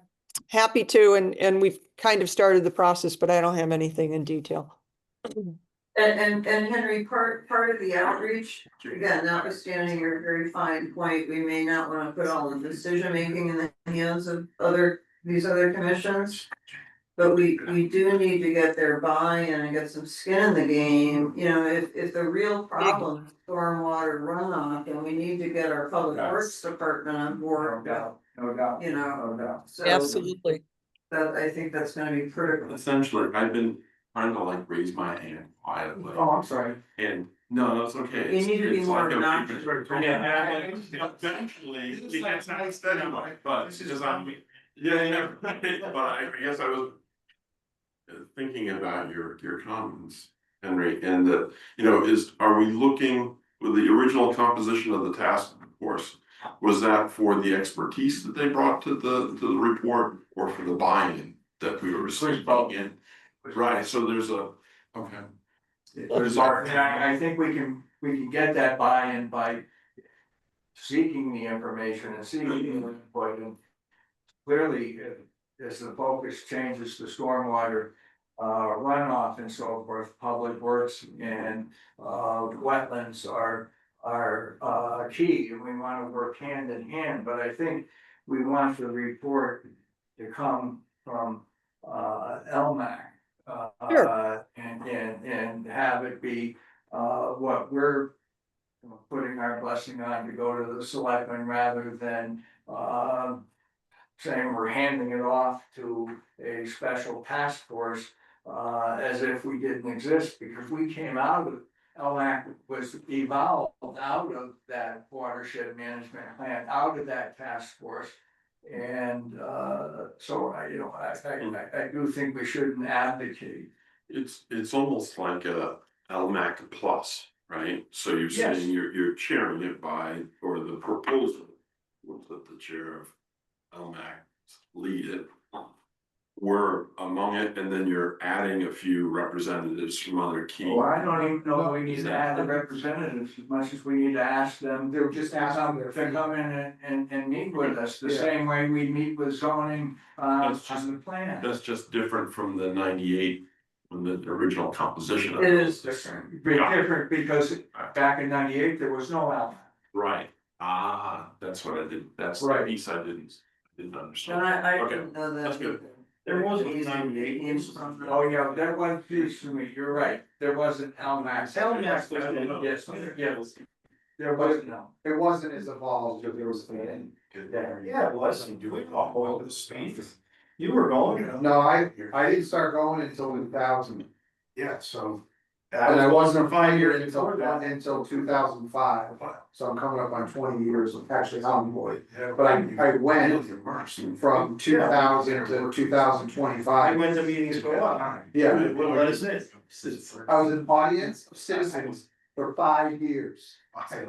Happy to, and we've kind of started the process, but I don't have anything in detail. And Henry, part of the outreach, again, notwithstanding your very fine point, we may not wanna put all the decision making in the hands of these other commissions. But we do need to get their buy-in and get some skin in the game, if the real problem is stormwater runoff, and we need to get our public works department on board. No doubt. So Absolutely. that, I think that's gonna be critical. Essentially, I've been trying to like raise my hand quietly, Oh, I'm sorry. and no, that's okay. You need to be It's more like a- obnoxious. Eventually, it gets nice anyway, but it's just yeah, but I guess I was thinking about your comments, Henry, and are we looking with the original composition of the task force? Was that for the expertise that they brought to the report or for the buy-in that we were receiving in? Right, so there's a, okay. There's, and I think we can get that buy-in by seeking the information and seeking the input, and clearly, as the focus changes to stormwater runoff and so forth, public works and wetlands are key, and we want to work hand in hand, but I think we want the report to come from LMAC. Sure. And have it be what we're putting our blessing on to go to the selectmen rather than saying we're handing it off to a special task force as if we didn't exist, because we came out of, LMAC was evolved out of that watershed management plan, out of that task force. And so I do think we shouldn't advocate. It's almost like a LMAC plus, right? So you're Yes. saying you're chairing it by, or the proposal was that the chair of LMAC lead it. We're among it, and then you're adding a few representatives from other key. Well, I don't even know if we need to add the representatives as much as we need to ask them. They're just asking To come in and meet with us, the Yeah. same way we meet with zoning That's just- on the plan. That's just different from the 98, when the original composition of It it. is different. Big different, because back in 98, there was no alpha. Right, that's what I did, that's the Right. piece I didn't And understand. I Okay, didn't know that. that's good. There was a Easy 98. came from the- Oh, yeah, that was, excuse me, you're right, there wasn't LMAX. LMAX Yes, yes, there was no. It wasn't as evolved as it was. Yeah, it was, do it all over the space. You were going. No, I didn't start going until 2000. Yeah, so. And I wasn't a 5 years until, before that. until 2005, so I'm coming up on 20 years of actually on board. But I went from 2000 to 2025. I went to meetings go on. Yeah. What is it? I was an audience of citizens for 5 years. I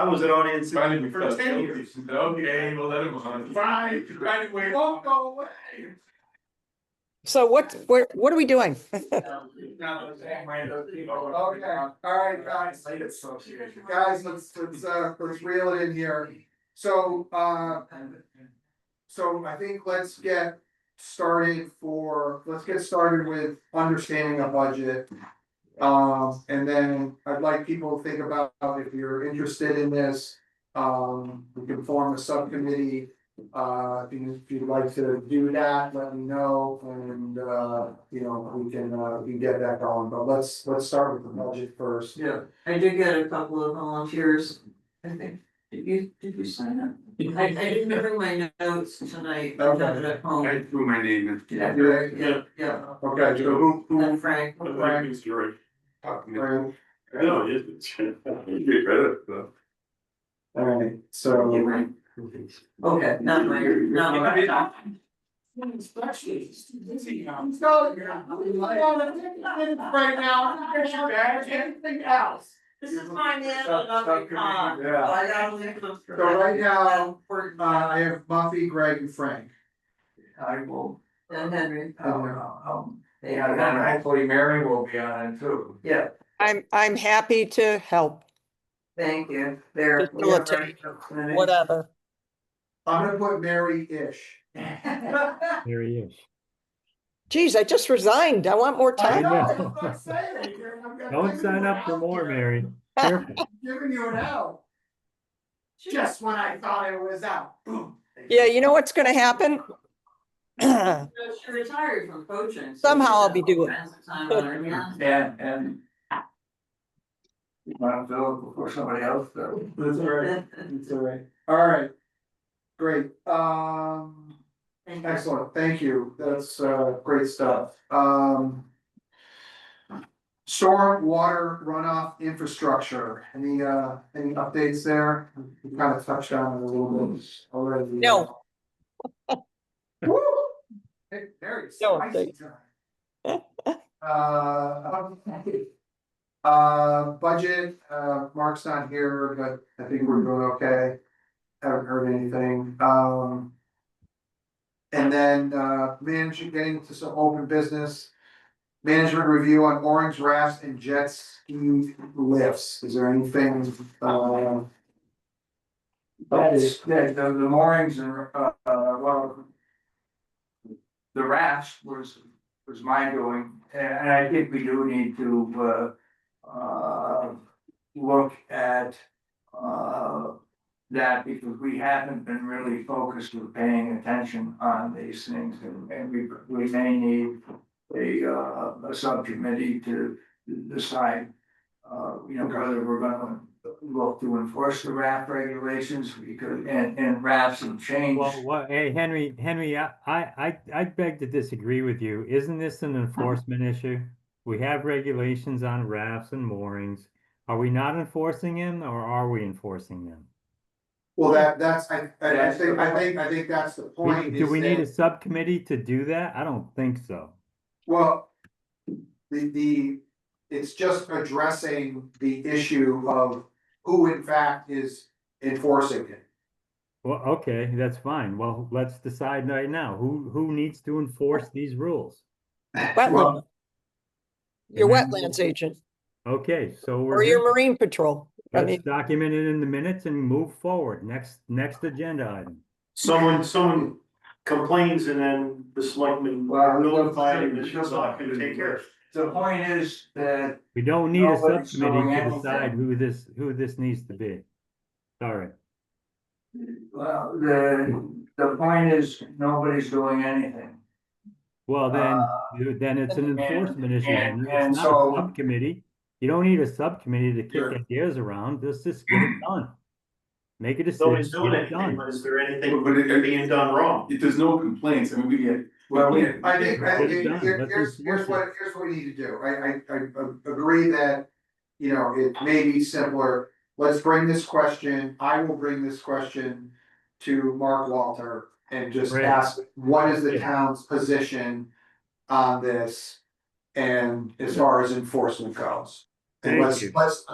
was an audience for Fine, 10 years. Okay, we'll let him on. Fine, right away. Won't go away. So what are we doing? Okay, all right, guys. Guys, let's reel it in here. So I think let's get started with understanding a budget. And then I'd like people to think about if you're interested in this, we can form a subcommittee. If you'd like to do that, let me know, and we can get that going, but let's start with the budget first. Yeah, I did get a couple of volunteers, I think. Did you sign up? I didn't bring my notes tonight, I have it at home. I threw my name in. Yeah. Okay, so who, And Frank. Frank. Frank, No, it's, you get credit, though. all right, so. Okay, not my, not my. Right now, anything else? This is my name, not my con. Yeah. I gotta leave them for. So right now, Important. I have Muffy, Greg, and Frank. I will, And Henry. yeah, and hopefully Mary will be on it too. Yeah, I'm happy to help, thank you, there. Facilitate. whatever. I'm gonna put Mary-ish. There he is. Geez, I just resigned. I want more I time. know, know. I'm not saying it. I'm gonna Don't take sign you up for out more, here. Mary. Careful. I'm giving you an out. Just when I thought it was out, boom. Yeah, you know what's gonna happen? She retired from coaching. so Somehow she's I'll got be all doing kinds of time on her hands. And. Want to fill it before somebody else does. That's all right, that's all right. All right, great, Thank you. excellent, thank you, that's great stuff. Storm water runoff infrastructure, any updates there? We kind of touched on it a little bit already. No. Woo! Hey, very No spicy update. time. Budget, Mark's not here, but I think we're doing okay. haven't heard anything, and then, managing, getting to some open business. Management review on orange rafts and jet ski lifts, is there anything, That is, the moorings and, well. The rafts was my doing, and I think we do need to, look at, that because we haven't been really focused or paying attention on these things, and we may need a subcommittee to decide, whether we're gonna look to enforce the raft regulations, because, and rafts have changed. Well, hey, Henry, I beg to disagree with you. Isn't this an enforcement issue? We have regulations on rafts and moorings. Are we not enforcing them or are we enforcing them? well, that's, I think that's the point. Do is we need that- a subcommittee to do that? I don't think so. Well, it's just addressing the issue of who in fact is enforcing it. Well, okay, that's fine. Well, let's decide right now. Who needs to enforce these rules? Wetland. Your And then- wetlands agent Okay, so we're or your good. marine patrol. I Let's mean, document it in the minutes and move forward. Next agenda item. Someone complains and then the selectmen Well, notify and the- it's not gonna take care of it. The point is that We don't need a Nobody's subcommittee doing to decide anything. who this needs to be. Sorry. Well, the point is, nobody's doing anything. Well, then it's an and- enforcement issue. and- Henry. and It's not so- a subcommittee. You don't need a subcommittee to Sure. kick ideas around. Just get it done. Make a Nobody's decision, doing get it anything, done. but is there anything But it- being done wrong? If there's no complaints, I mean, we get. Well, we- I think, Get it done. Let's here's enforce what we need to do, I agree that, it may be simpler. Let's bring this question, I will bring this question to Mark Walter and just Great. ask, what is the Yeah. town's position on this? And as far as enforcement goes. And Thank you.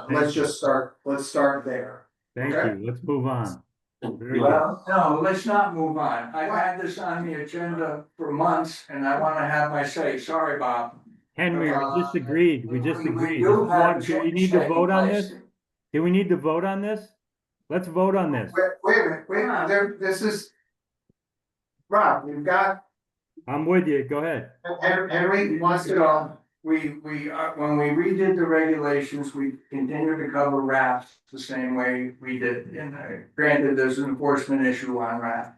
let's just start, let's start there. Thank Okay. you. Let's move on. Very good. Well, no, let's not move on. I've had this on the agenda for months and I wanna have my say. Sorry, Bob. Henry, we just agreed. We just agreed. do have Do we change need to taking vote on place. this? Do we need to vote on this? Let's vote on this. Wait a minute, this is. Rob, we've got, I'm with you. Go ahead. Henry wants to go. We, when we redid the regulations, we continued to cover rafts the same way we did. And granted, there's an enforcement issue on raft.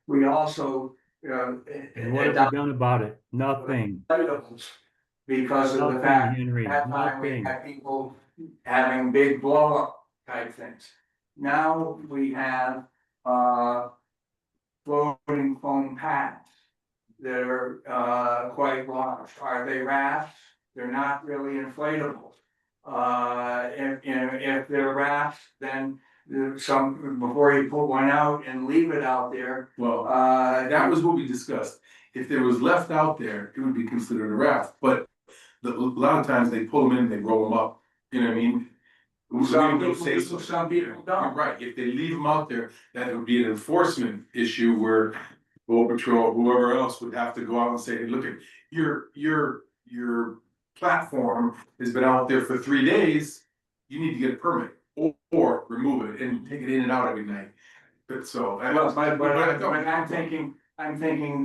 We also, And what have we done about it? Nothing. items because of the Nothing, fact Henry. that time we Nothing. had people having big blow up type things. Now we have, floating foam pads that are, quite large. Are they rafts? They're not really inflatable. If they're rafts, then before you put one out and leave it out there, Well, that that was what we discussed. If there was left out there, it would be considered a raft, but a lot of times they pull them in, they roll them up, you know what I mean? Some We don't people say do, so. some people don't. Right, if they leave them out there, that would be an enforcement issue where Road Patrol, or whoever else would have to go out and say, look, at your platform has been out there for 3 days, you need to get a permit, or remove it and take it in and out every night. But so. Well, but I'm thinking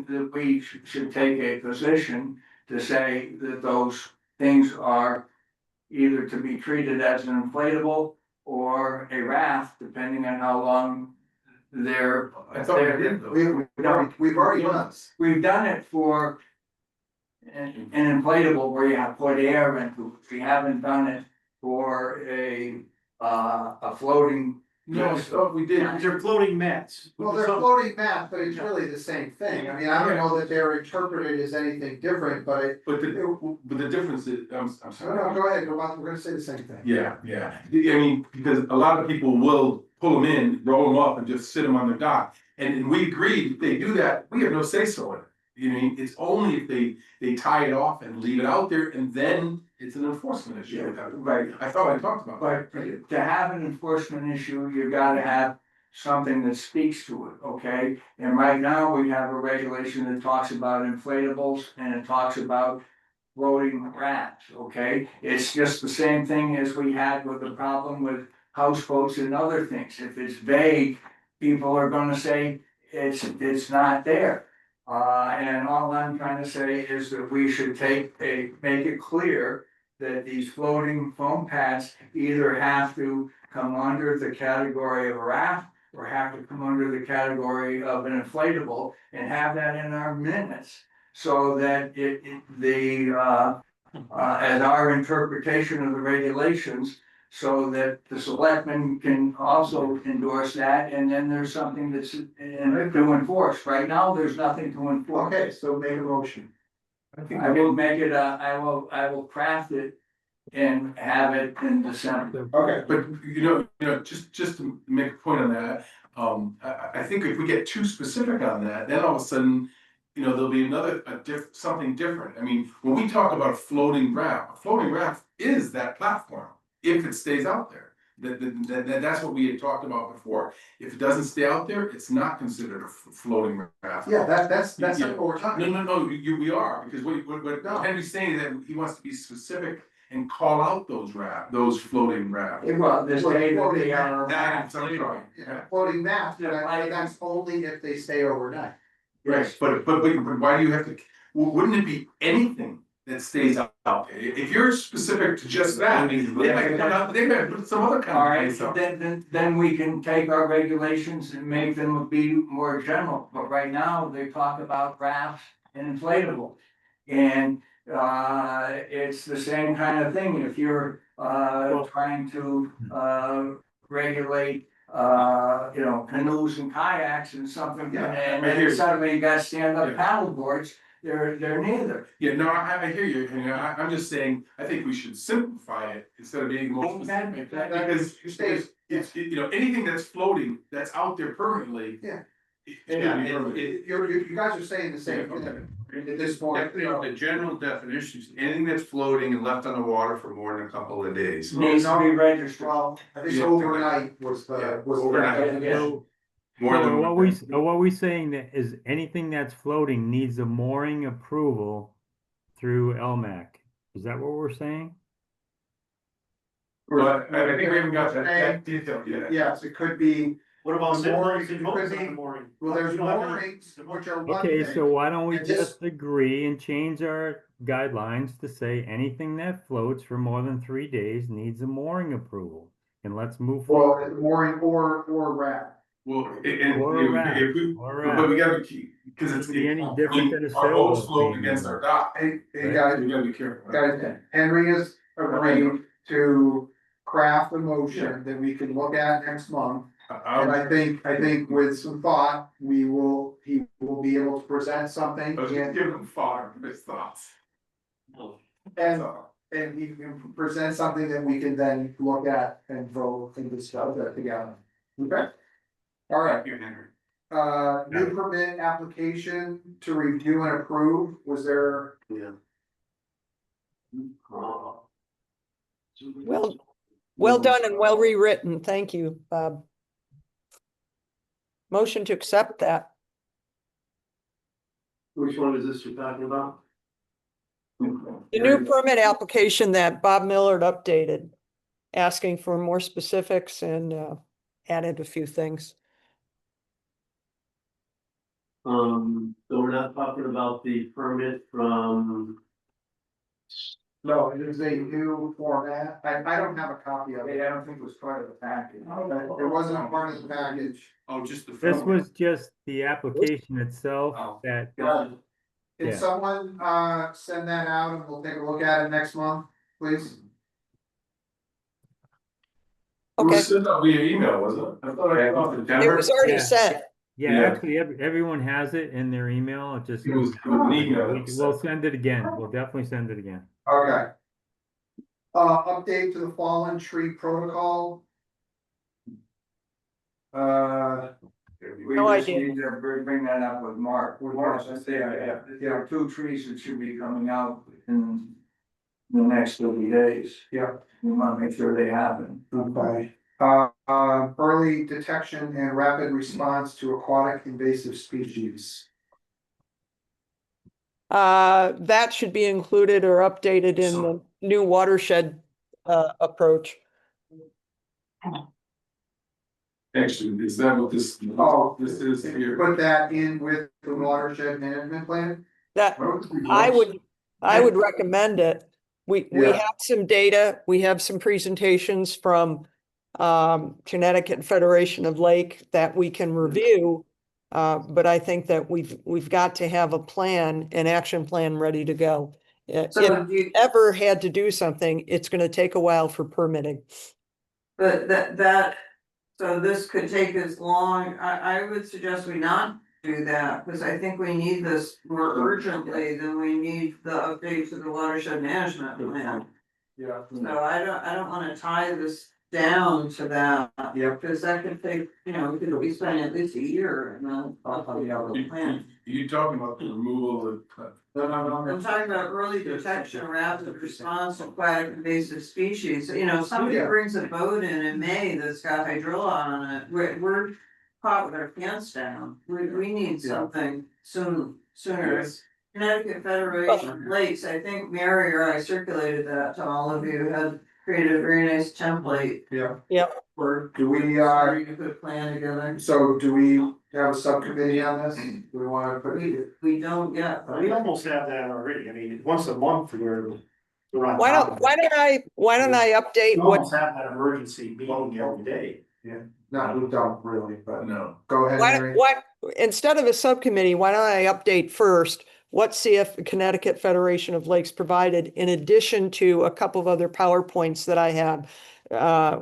that we should take a position to say that those things are either to be treated as an inflatable or a raft, depending on how long they're. I thought we did though. We've already done this. We've done it for an inflatable where you have put air into it. We haven't done it for a floating. No, so we did. They're floating mats. Well, they're floating mats, but it's really the same thing. I mean, I don't know that they're interpreted as anything different, but But the difference is, I'm no, sorry. go ahead, we're gonna say the same thing. Yeah. I mean, because a lot of people will pull them in, roll them up and just sit them on the dock. And we agreed, if they do that, we have no say so in it. You know, it's only if they tie it off and leave it out there and then it's an enforcement issue. Right. I thought I talked about that. But to have an enforcement issue, you gotta have something that speaks to it, okay? And right now, we have a regulation that talks about inflatables and it talks about floating rafts, okay? It's just the same thing as we had with the problem with houseboats and other things. If it's vague, people are gonna say it's not there. And all I'm trying to say is that we should make it clear that these floating foam pads either have to come under the category of a raft or have to come under the category of an inflatable and have that in our minutes. So that as our interpretation of the regulations, so that the selectmen can also endorse that, and then there's something that's to enforce. Right now, there's nothing to enforce. Okay, so make a motion. I will make it, I will craft it and have it in December. Okay, But you know, just to make a point on that, I think if we get too specific on that, then all of a sudden, you know, there'll be something different. I mean, when we talk about a floating raft is that platform, if it stays out there. That's what we had talked about before. If it doesn't stay out there, it's not considered a floating raft. yeah, that's Yeah. not what we're talking about. No, we are, because what Henry's saying is that he wants to be specific and call out those floating rafts. Well, this day that they are. I'm sorry. Yeah, floating mast, but that's only if they stay overnight. Right, but why do you have to, wouldn't it be anything that stays out there? If you're specific to just that, they might put some other kind All of right, place up. then we can take our regulations and make them be more general, but right now, they talk about rafts and inflatable. And it's the same kind of thing, if you're trying to regulate canoes and kayaks and something, Yeah, and I hear then you. suddenly you got stand-up Yeah. paddle boards, they're neither. Yeah, no, I hear you, and I'm just saying, I think we should simplify it instead of being more specific. Because it's, you know, anything that's floating, that's out there permanently. Yeah. It should be permanent. You guys are saying the same thing at this point. The general definition is anything that's floating and left on the water for more than a couple of days. Needs to be registered. Well, I think Yeah. overnight was Yeah, the. overnight. Yeah. So, More than what we saying that is anything that's floating needs a mooring approval through LMAC. Is that what we're saying? But I think we haven't got that detail yet. Yes, it could be, What about The mooring, ziplining? it could be- well, there's moorings, which are one Okay, thing. so why don't we And this- just agree and change our guidelines to say anything that floats for more than 3 days needs a mooring approval? And let's move forward. Well, mooring or raft. Well, Or a raft, if we, or a but we raft. gotta keep, because it's. Could be any I mean, different than a our boats sailboat float being against moved. our dock. Hey, Right. guys, You gotta be careful. guys, Henry has agreed to craft a motion that we can look at next month. And I think with some thought, he will be able to present something I was just and, giving him fodder for his thoughts. and, and he can present something that we can then look at and vote and discuss that together. Okay? All right, Thank you, Henry. new permit application to review and approve, was there? Yeah. Well done and well rewritten. Thank you, Bob. Motion to accept that. Which one is this you're talking about? The new permit application that Bob Millard updated, asking for more specifics and added a few things. So we're not talking about the permit from, No, it is a new format, I don't have a copy of I it. don't think it was part of the package. It wasn't a part of the package. Oh, just the. This phone. was just the application itself Oh. that, Can Yeah. someone send that out and we'll take a look at it next month, please? It was Okay, sent out via email, wasn't it? I thought I got it Denver. was already Yeah. sent. yeah, Yeah. actually, everyone has it in their email, it just. It was an email. We'll send it again, we'll definitely send it again. Okay. Update to the fallen tree protocol. We No just idea. need to bring that up with Mark. There are 2 trees that should be coming out in the next 30 days. Yeah. We wanna make sure they happen. Okay, Early detection and rapid response to aquatic invasive species. That should be included or updated in the new watershed approach. Actually, is that what this, Oh, this is here? Put that in with the watershed management plan? That, Why don't we I watch- would recommend it. We Yeah. have some data, we have some presentations from Connecticut Federation of Lake that we can review. But I think that we've got to have a plan, an action plan ready to go. So If do you, ever had to do something, it's gonna take a while for permitting. but so this could take as long, I would suggest we not do that, because I think we need this more urgently than we need the update to the watershed management plan. Yeah. So I don't wanna tie this down to that. Yep. Because that could take, we could be spending at least a year and then probably have a plan. You talking about the removal of, I'm talking about early detection, rapid response to aquatic invasive species, if somebody Yeah. brings a boat in May that's got hydrilla on it, we're caught with our pants down. We need Yeah. something sooner. Connecticut Federation of Lakes, I think Mary or I circulated that to all of you, had created a very nice template. Yeah. Yep. Or do we, Or you could plan together. so do we have a subcommittee on this? Do we wanna put it? We don't yet, but We almost have that already, I mean, once a month we're on Why top don't, of it. why don't I We update what, almost have that emergency meeting every day. No, we don't really, but no. go ahead, Mary. instead of a subcommittee, why don't I update first what Connecticut Federation of Lakes provided in addition to a couple of other PowerPoints that I have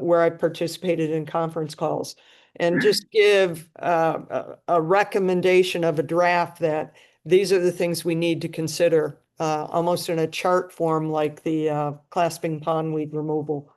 where I participated in conference calls, and just give a recommendation of a draft that these are the things we need to consider, almost in a chart form like the clasping pondweed removal.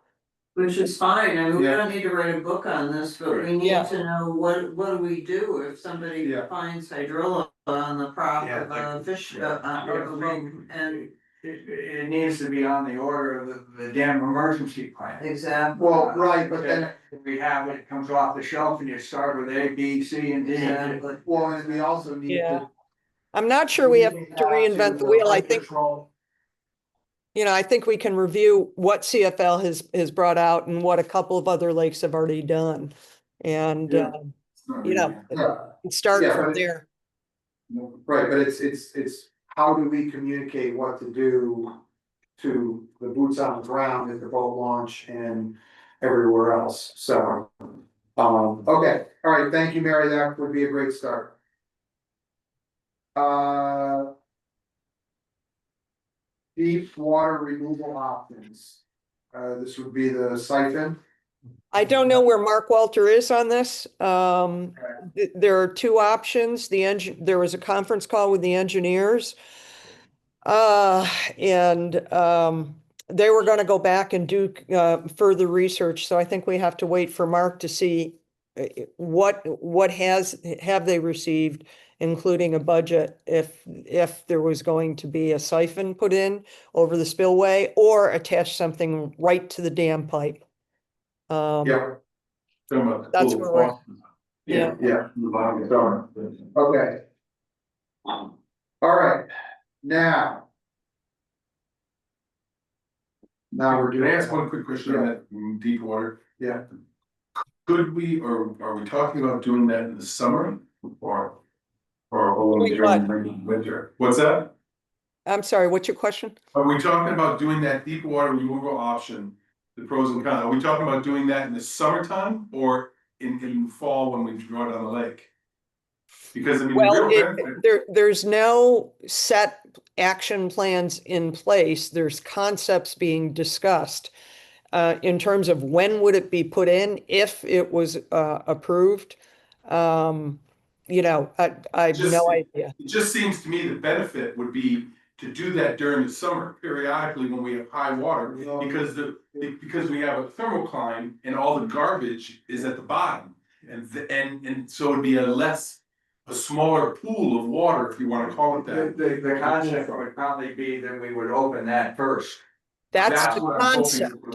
which is fine, I mean, we Yeah. don't need to write a book on this, but we Yeah. need to know what do we do if somebody Yeah. finds hydrilla on the prop Yeah, of a fish, of a boat, and It needs to be on the order of the damn emergency plan. exactly. Well, right, but then, If we have it, it comes off the shelf and you start with A, B, C, and D. Exactly. well, and we also need Yeah. to. I'm not sure we have to reinvent the wheel. I think, I think we can review what CFL has brought out and what a couple of other lakes have already done. And, Yeah. It's not you know, Yeah, start Yeah, from but- there. right, but it's how do we communicate what to do to the boots on the ground at the boat launch and everywhere else, so. Okay, all right, thank you, Mary, that would be a great start. Deep water removal options. This would be the siphon. I don't know where Mark Walter is on this. There are two options. There was a conference call with the engineers. And they were gonna go back and do further research, so I think we have to wait for Mark to see what have they received, including a budget, if there was going to be a siphon put in over the spillway or attach something right to the dam pipe. Yeah, Talking about the That's full where we're- cost. Yeah. yeah, The bottom. so, okay. All right, now. Now we're Can doing. I ask one quick question on that deep water? Yeah, Could we, or are we talking about doing that in the summer or only Doing what? during winter? What's that? I'm sorry, what's your question? Are we talking about doing that deep water removal option, the pros and cons? Are we talking about doing that in the summertime or in fall when we draw down the lake? Because I mean, the Well, real benefit, there's no set action plans in place. There's concepts being discussed. In terms of when would it be put in, if it was approved, I have Just- no idea. it just seems to me the benefit would be to do that during the summer periodically when we have high water. Because because we have a thermocline and all the garbage is at the bottom. And so it'd be a smaller pool of water, if you wanna call it that. The concept would probably be that we would open that first. That's the what I'm hoping concept. for.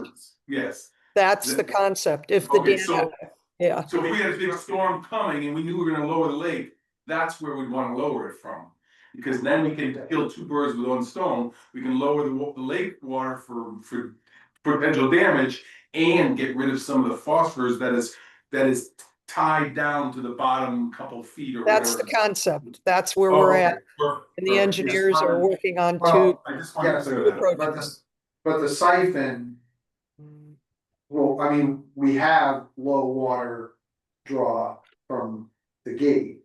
Yes, That's the concept. If the Okay, dam, so, yeah, so if we had a big storm coming and we knew we were gonna lower the lake, that's where we'd wanna lower it from. Because then we can kill two birds with one stone, we can lower the lake water for potential damage and get rid of some of the phosphorus that is tied down to the bottom couple feet or whatever. that's the concept. That's where Oh, we're okay, at. perfect, And the perfect. engineers are working on two. Well, I just wanted yes, to clear that up. but the siphon, well, I mean, we have low water draw from the gate.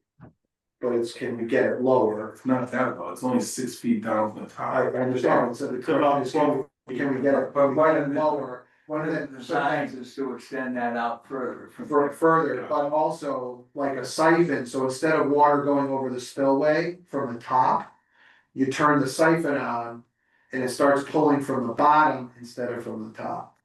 But it's, can we get it lower? It's not that low, it's only 6 feet down from the I top. understand, so the question is, can we get it, But one of the- lower? One of the designs is to extend that out further. Further, but also like a siphon, so instead of water going over the spillway from the top. You turn the siphon on and it starts pulling from the bottom instead of from the top.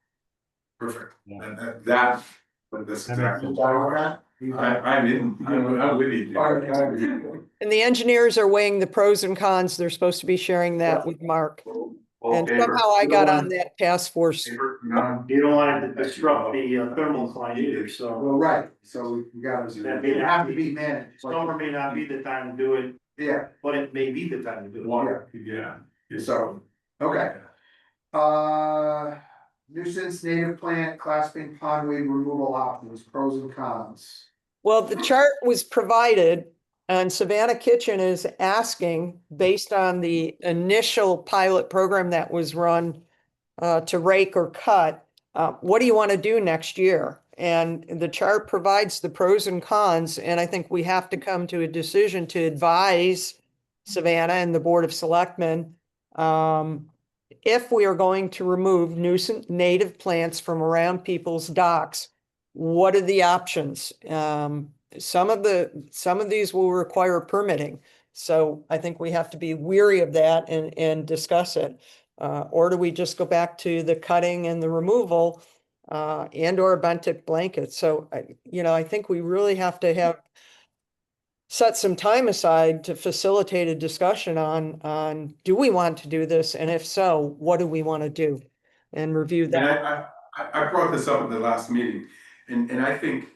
Perfect, Yeah. and that's That makes exactly. You follow that? I'm in, I'm with you. And the engineers are weighing the pros and cons. They're supposed to be sharing that with Mark. And Okay, somehow I got on that task force. You don't want it to disrupt the thermal line either, so. Well, right, so we gotta, it have to be managed. Summer may not be the time to do it, Yeah, but it may be the time to do it. Water, yeah. so, okay. Nuisance native plant, clasping pondweed removal options, pros and cons. Well, the chart was provided and Savannah Kitchen is asking, based on the initial pilot program that was run to rake or cut, what do you want to do next year? And the chart provides the pros and cons, and I think we have to come to a decision to advise Savannah and the Board of Selectmen if we are going to remove nuisance native plants from around people's docks. What are the options? Some of these will require permitting. So I think we have to be weary of that and discuss it. Or do we just go back to the cutting and the removal, and or benthic blankets? So, I think we really have to set some time aside to facilitate a discussion on do we want to do this? And if so, what do we want to do? And review And that. I brought this up at the last meeting, and I think,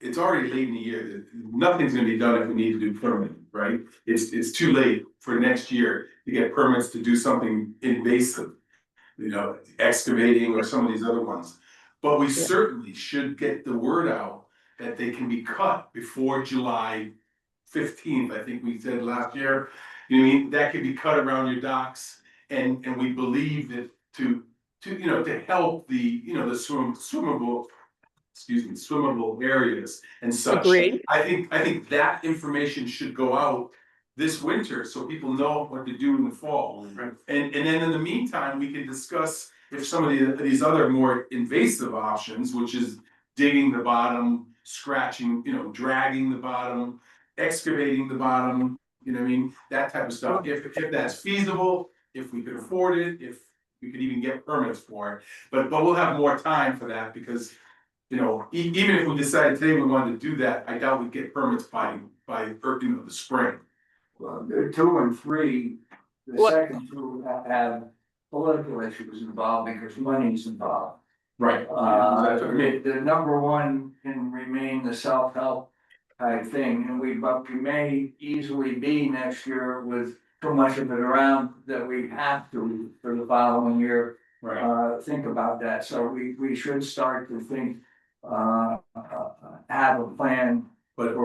it's already late in the year, nothing's gonna be done if we need to do permitting, right? It's too late for next year to get permits to do something invasive. Excavating or some of these other ones. But we certainly should get the word out that they can be cut before July 15th, I think we said last year. You know what I mean, that could be cut around your docks, and we believe that to help the, the swimmable areas and such. Agreed. I think that information should go out this winter, so people know what to do in the fall. And then in the meantime, we can discuss if some of these other more invasive options, which is digging the bottom, scratching, dragging the bottom, excavating the bottom, what I mean, that type of stuff, if that's feasible, if we could afford it, if we could even get permits for it. But we'll have more time for that, because even if we decided today we wanted to do that, I doubt we'd get permits by the spring. Well, the 2 and 3, the What- second two have political issues involved because money's involved. Right. The number one can remain the self-help type thing, and we may easily be next year with so much of it around that we have to for the following year. Think about that, so we should start to think, have a plan. But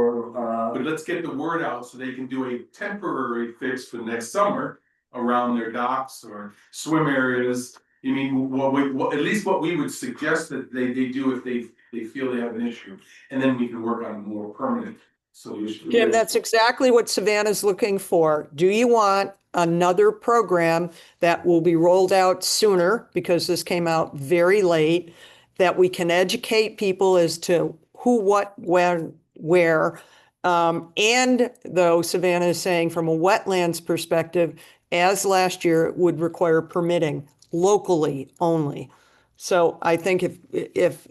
let's get the word out so they can do a temporary fix for next summer around their docks or swim areas. I mean, at least what we would suggest that they do if they feel they have an issue, and then we can work on a more permanent solution. Jim, that's exactly what Savannah's looking for. Do you want another program that will be rolled out sooner, because this came out very late, that we can educate people as to who, what, when, where? And though Savannah is saying from a wetlands perspective, as last year, it would require permitting locally only. So I think if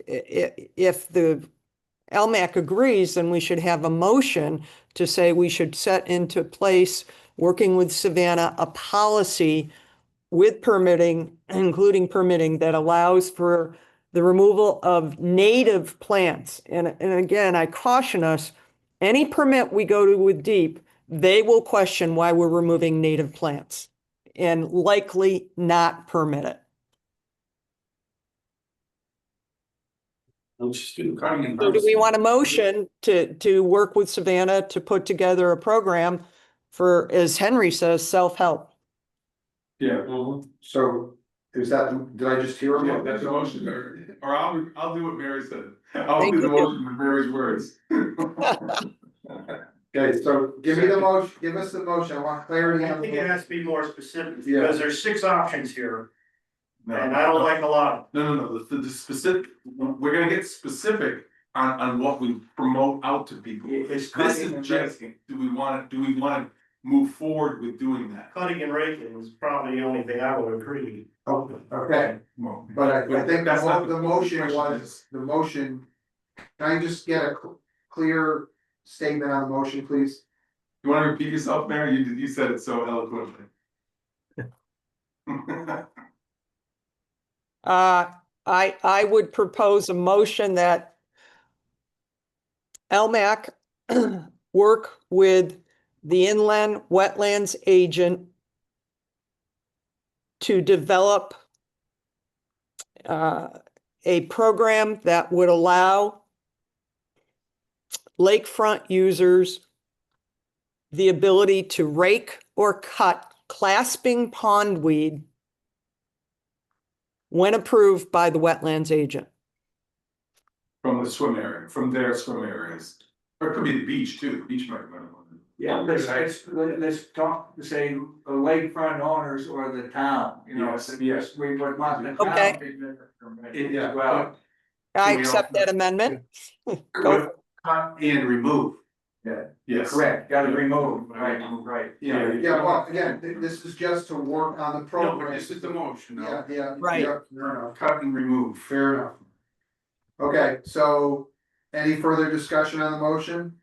the LMAC agrees, then we should have a motion to say we should set into place, working with Savannah, a policy with permitting, including permitting that allows for the removal of native plants. And again, I caution us, any permit we go to with deep, they will question why we're removing native plants and likely not permit it. Let's just do cutting and So do we harvesting. want a motion to work with Savannah to put together a program for, as Henry says, self-help? Yeah, So is that, did I just hear him? yeah, that's a motion, or I'll do what Mary said. I'll Thank do the you. motion with Mary's words. Okay, so give me the motion, give us the motion, I want clarity I on think it the. has to be more specific, Yeah. because there's 6 options here, No, and I don't like a lot. no, the specific, we're gonna get specific on what we promote out to people. It's This cutting is and just, raking. do we wanna move forward with doing that? Cutting and raking is probably the only thing I would agree. Okay, Well, but I think that's not the motion question was, is- the motion, can I just get a clear statement on the motion, please? You wanna repeat yourself, Mary? You said it so eloquently. I would propose a motion that LMAC work with the inland wetlands agent to develop a program that would allow lakefront users the ability to rake or cut clasping pondweed when approved by the wetlands agent. From the swim area, from their swim areas, or it could be the beach too, the beach might run one. Yeah, let's talk, say, the lakefront owners or the town, you know, Yes. we would want the Okay. town to get a permit Yeah. as well. I We accept that amendment. Go. Cut and remove. Yeah, Yes. correct, gotta remove, right, right. Yeah. Yeah, well, again, this is just to work on the No, program. but this is the motion, Yeah, no, yeah. Right. Yeah, fair enough, cut and remove. fair enough. Okay, so any further discussion on the motion?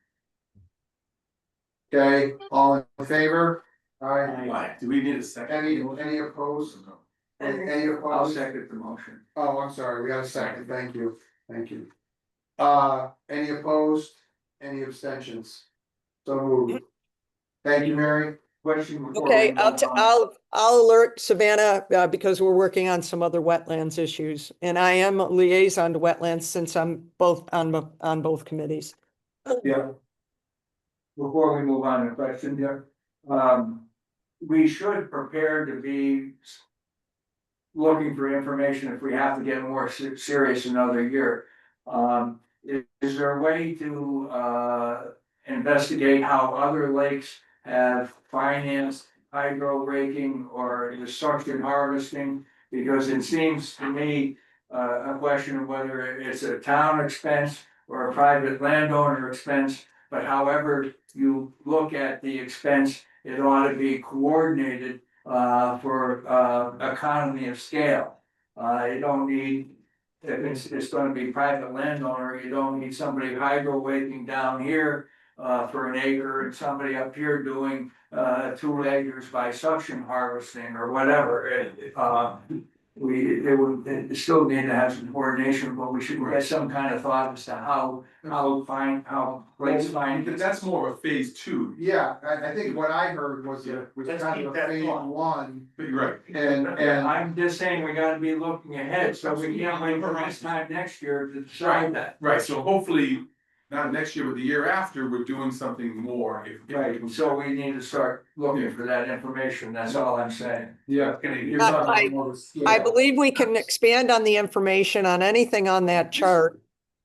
Okay, all in favor? Aye. Why, do we need a second? Any opposed? Any I'll opposed? second the motion. Oh, I'm sorry, we got a second, thank you, thank you. Any opposed, any abstentions? So moved. Thank you, Mary. Question before. Okay, we move on. I'll alert Savannah, because we're working on some other wetlands issues. And I am a liaison to wetlands since I'm both on both committees. Yeah. Before we move on to question here, we should prepare to be looking for information if we have to get more serious another year. Is there a way to investigate how other lakes have financed hydro raking or the suction harvesting? Because it seems to me a question of whether it's a town expense or a private landowner expense. But however you look at the expense, it ought to be coordinated for economy of scale. You don't need, if it's gonna be private landowner, you don't need somebody hydro raking down here for an acre and somebody up here doing 2 acres by suction harvesting or whatever. It still need to have some coordination, but we should get some kind of thought as to how lakes find. Because that's more of a phase 2, Yeah, I think what I heard was Let's kind keep of a that phase thought. 1, but you're right. and. I'm just saying we gotta be looking ahead, so we can't wait for this time next year to decide that. Right, so hopefully, not next year, but the year after, we're doing something more. if- Right, so we need to start looking for that information, that's all I'm saying. Yeah. You're talking more of a scale. I believe we can expand on the information on anything on that chart.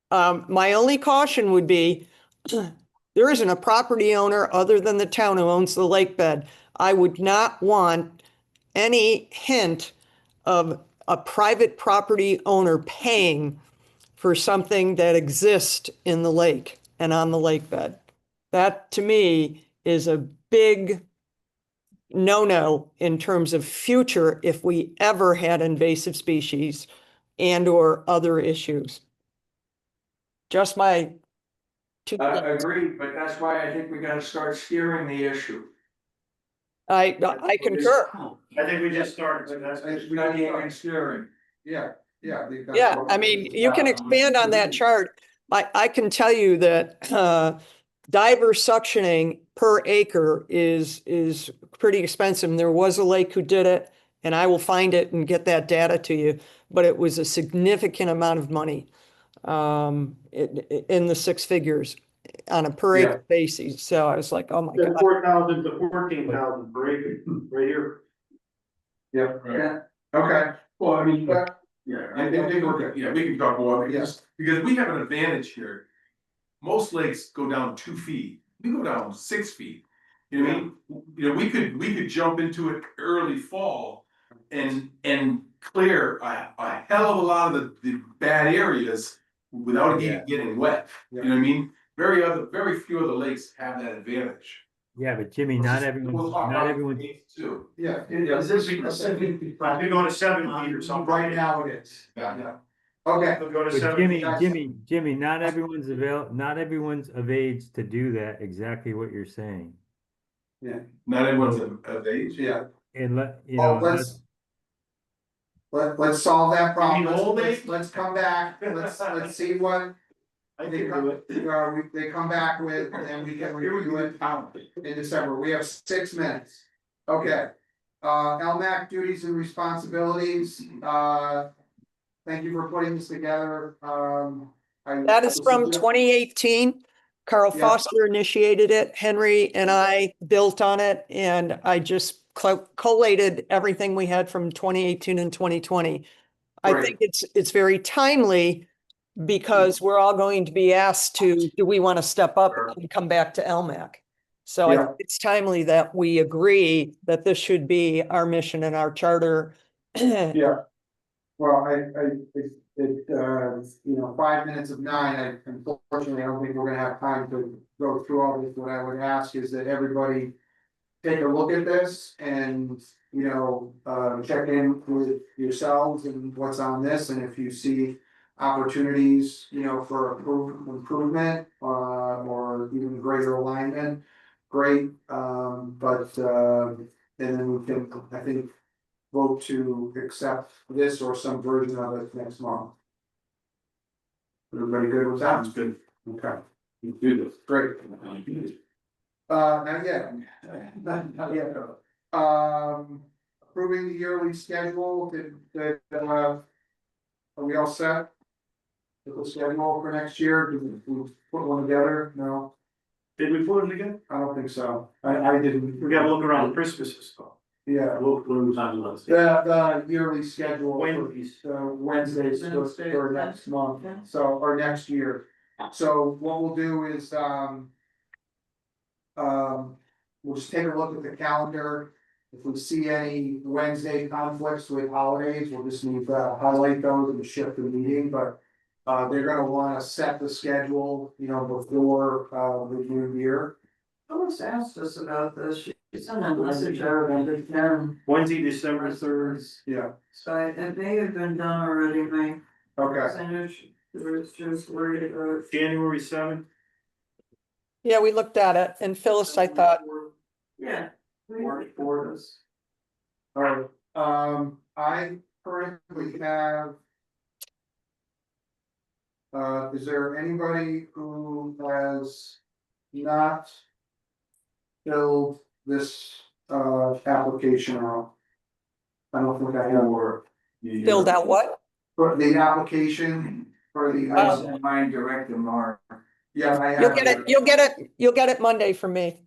My only caution would be, there isn't a property owner other than the town who owns the lake bed. I would not want any hint of a private property owner paying for something that exists in the lake and on the lake bed. That, to me, is a big no-no in terms of future if we ever had invasive species and or other issues. Just my 2 I cents. agree, but that's why I think we gotta start steering the issue. I concur. I think we just started, so that's. Studying and steering. Yeah, Yeah. that's Yeah, what- I mean, you can expand on that chart. I can tell you that diver suctioning per acre is pretty expensive. And there was a lake who did it, and I will find it and get that data to you, but it was a significant amount of money in the six figures on a per Yeah. acre basis. So I was like, oh my The God. 4,000 to 14,000 per acre, right here. Yep, Yeah, okay, Well, I mean, but, yeah, I think we're good. yeah, we can talk more, Yes. because we have an advantage here. Most lakes go down 2 feet, we go down 6 feet. You know what I mean? You know, we could jump into it early fall and clear a hell of a lot of the bad areas without it getting wet. You know what I mean? Very few of the lakes have that advantage. Yeah, but Jimmy, not everyone, not everyone, Too. Yeah. Is this a 7 feet? You're going to 7 feet or something. Right now it is, yeah. Okay, We'll go to but 7 Jimmy, feet. Jimmy, not everyone's of age to do that, exactly what you're saying. yeah, Not everyone's of age. yeah. And you Oh, know, let's solve that problem. You mean old Let's come back, let's see what I they can come, do it. they come back with, and we can review it in December. We have 6 minutes. Okay. LMAC duties and responsibilities, thank you for putting this together, That is from 2018. Carl Yeah. Foster initiated it. Henry and I built on it, and I just collated everything we had from 2018 and 2020. I Great. think it's very timely because we're all going to be asked to, do we want to step up and come back to LMAC? So I Yeah. think it's timely that we agree that this should be our mission and our charter. Yeah. Well, you know, 5 minutes of 9, unfortunately, I don't think we're gonna have time to go through all this. What I would ask is that everybody take a look at this and, you know, check in with yourselves and what's on this, and if you see opportunities, you know, for improvement, or even greater alignment, great, and then we can, I think, vote to accept this or some version of it next month. Everybody good with that? Good. Okay, You do this. great. Not yet. Not yet. Approving the yearly schedule, are we all set? With the schedule for next year, did we put one together? No, Did we put it again? I don't think so. I didn't. We gotta look around Christmas and stuff. Yeah, What are we talking about? the yearly schedule. for, Wednesdays. Wednesdays for next month, so, or next year. So what we'll do is, we'll just take a look at the calendar. If we see any Wednesday conflicts with holidays, we'll just need to highlight those and shift the meeting, but. They're gonna wanna set the schedule, you know, before, the new year. someone's asked us about this, she sent a message out on the 10. Wednesday, December 3rd. Yeah, So it may have been done already, Mike, okay, I know she was just worried about. January 7th. Yeah, we looked at it, and Phyllis, I thought, Yeah. We worked for us. alright, I currently have. Is there anybody who has not filled this, application out? I don't think I have. filled out what? For the application for the. I sent mine direct to Mark. Yeah, I have. You'll get it Monday from me.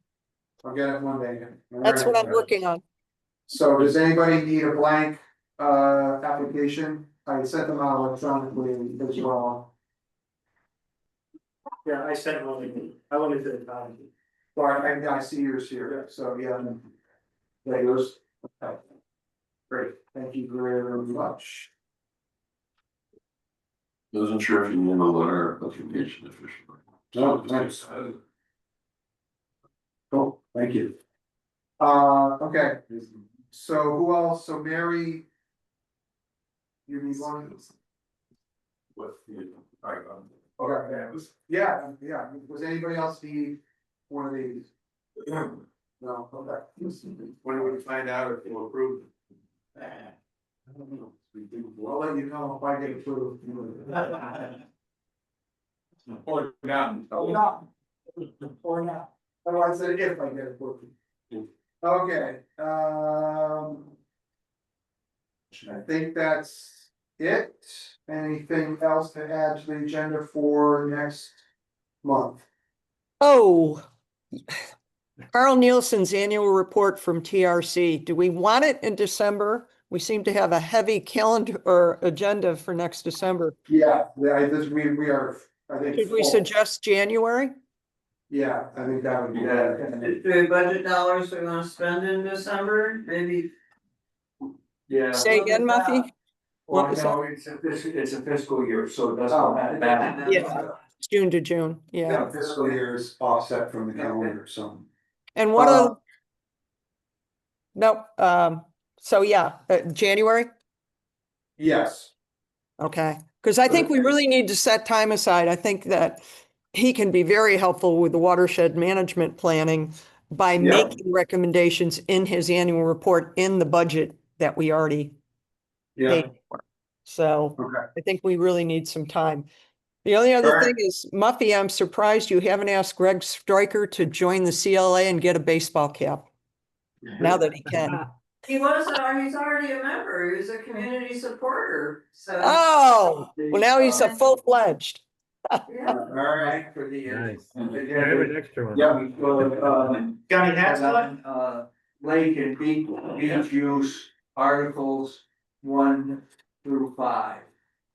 I'll get it Monday. That's what I'm Alright. working on. So does anybody need a blank, application? I sent them out electronically as well. Yeah, I sent one. I wanted to time. Well, I see yours here, so yeah. There yours. Okay. Great, thank you very much. Wasn't sure if you need a letter of application officially. No, thanks. Cool, thank you. Okay, so who else? So Mary. You need one? With the, alright, Okay, yeah, was anybody else need one of these? No, okay. When do we find out if we'll approve? I'll let you know if I get approved. Or down. Oh, not. Or not. Otherwise, I said if I get approved. Okay, I think that's it. Anything else to add to the agenda for next month? Oh. Carl Nielsen's annual report from TRC. Do we want it in December? We seem to have a heavy calendar or agenda for next December. Yeah, we are, I think. Should we full. suggest January? Yeah, I think that would be Yeah. better. Do we budget dollars we wanna spend in December, maybe? Yeah. Say again, Muffy? Well, What was no, it's a fiscal year, so it doesn't matter. That. Yeah. June to June, yeah. Yeah, fiscal years offset from the calendar, so. And what Uh, no, so yeah, January? Yes, Okay, because I think we really need to set time aside. I think that he can be very helpful with the watershed management planning by Yeah. making recommendations in his annual report in the budget that we already yeah, paid for. So okay. I think we really need some time. The only other Alright. thing is, Muffy, I'm surprised you haven't asked Greg Stryker to join the CLA and get a baseball cap. Now that he can. He was, he's already a member, he was a community supporter, so. Oh, well, now he's a full-fledged. Yeah. Alright, For the. Nice. I Yeah, have an extra one. yeah, Got any hats on? Lake and beach use articles 1 through 5.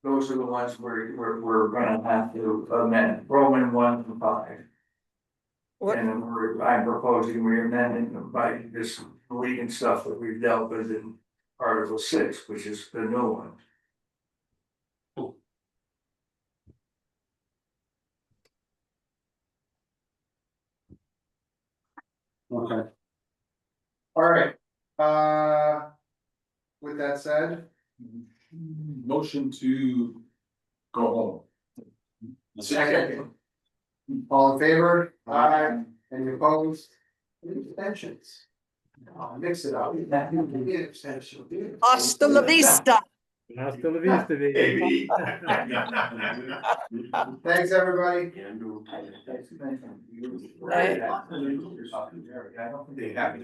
Those are the ones we're gonna have to amend, Roman 1 through 5. What? And I'm proposing we amend them by this deleting stuff that we've dealt with in Article 6, which is the new one. okay. Alright, with that said, Motion to go home. second. All in favor? Aye. Any opposed? Any abstentions? Oh, mix it up. Abstention. Hasta la vista. Hasta la vista, baby. Thanks, everybody. Thanks. Right. I don't think they have to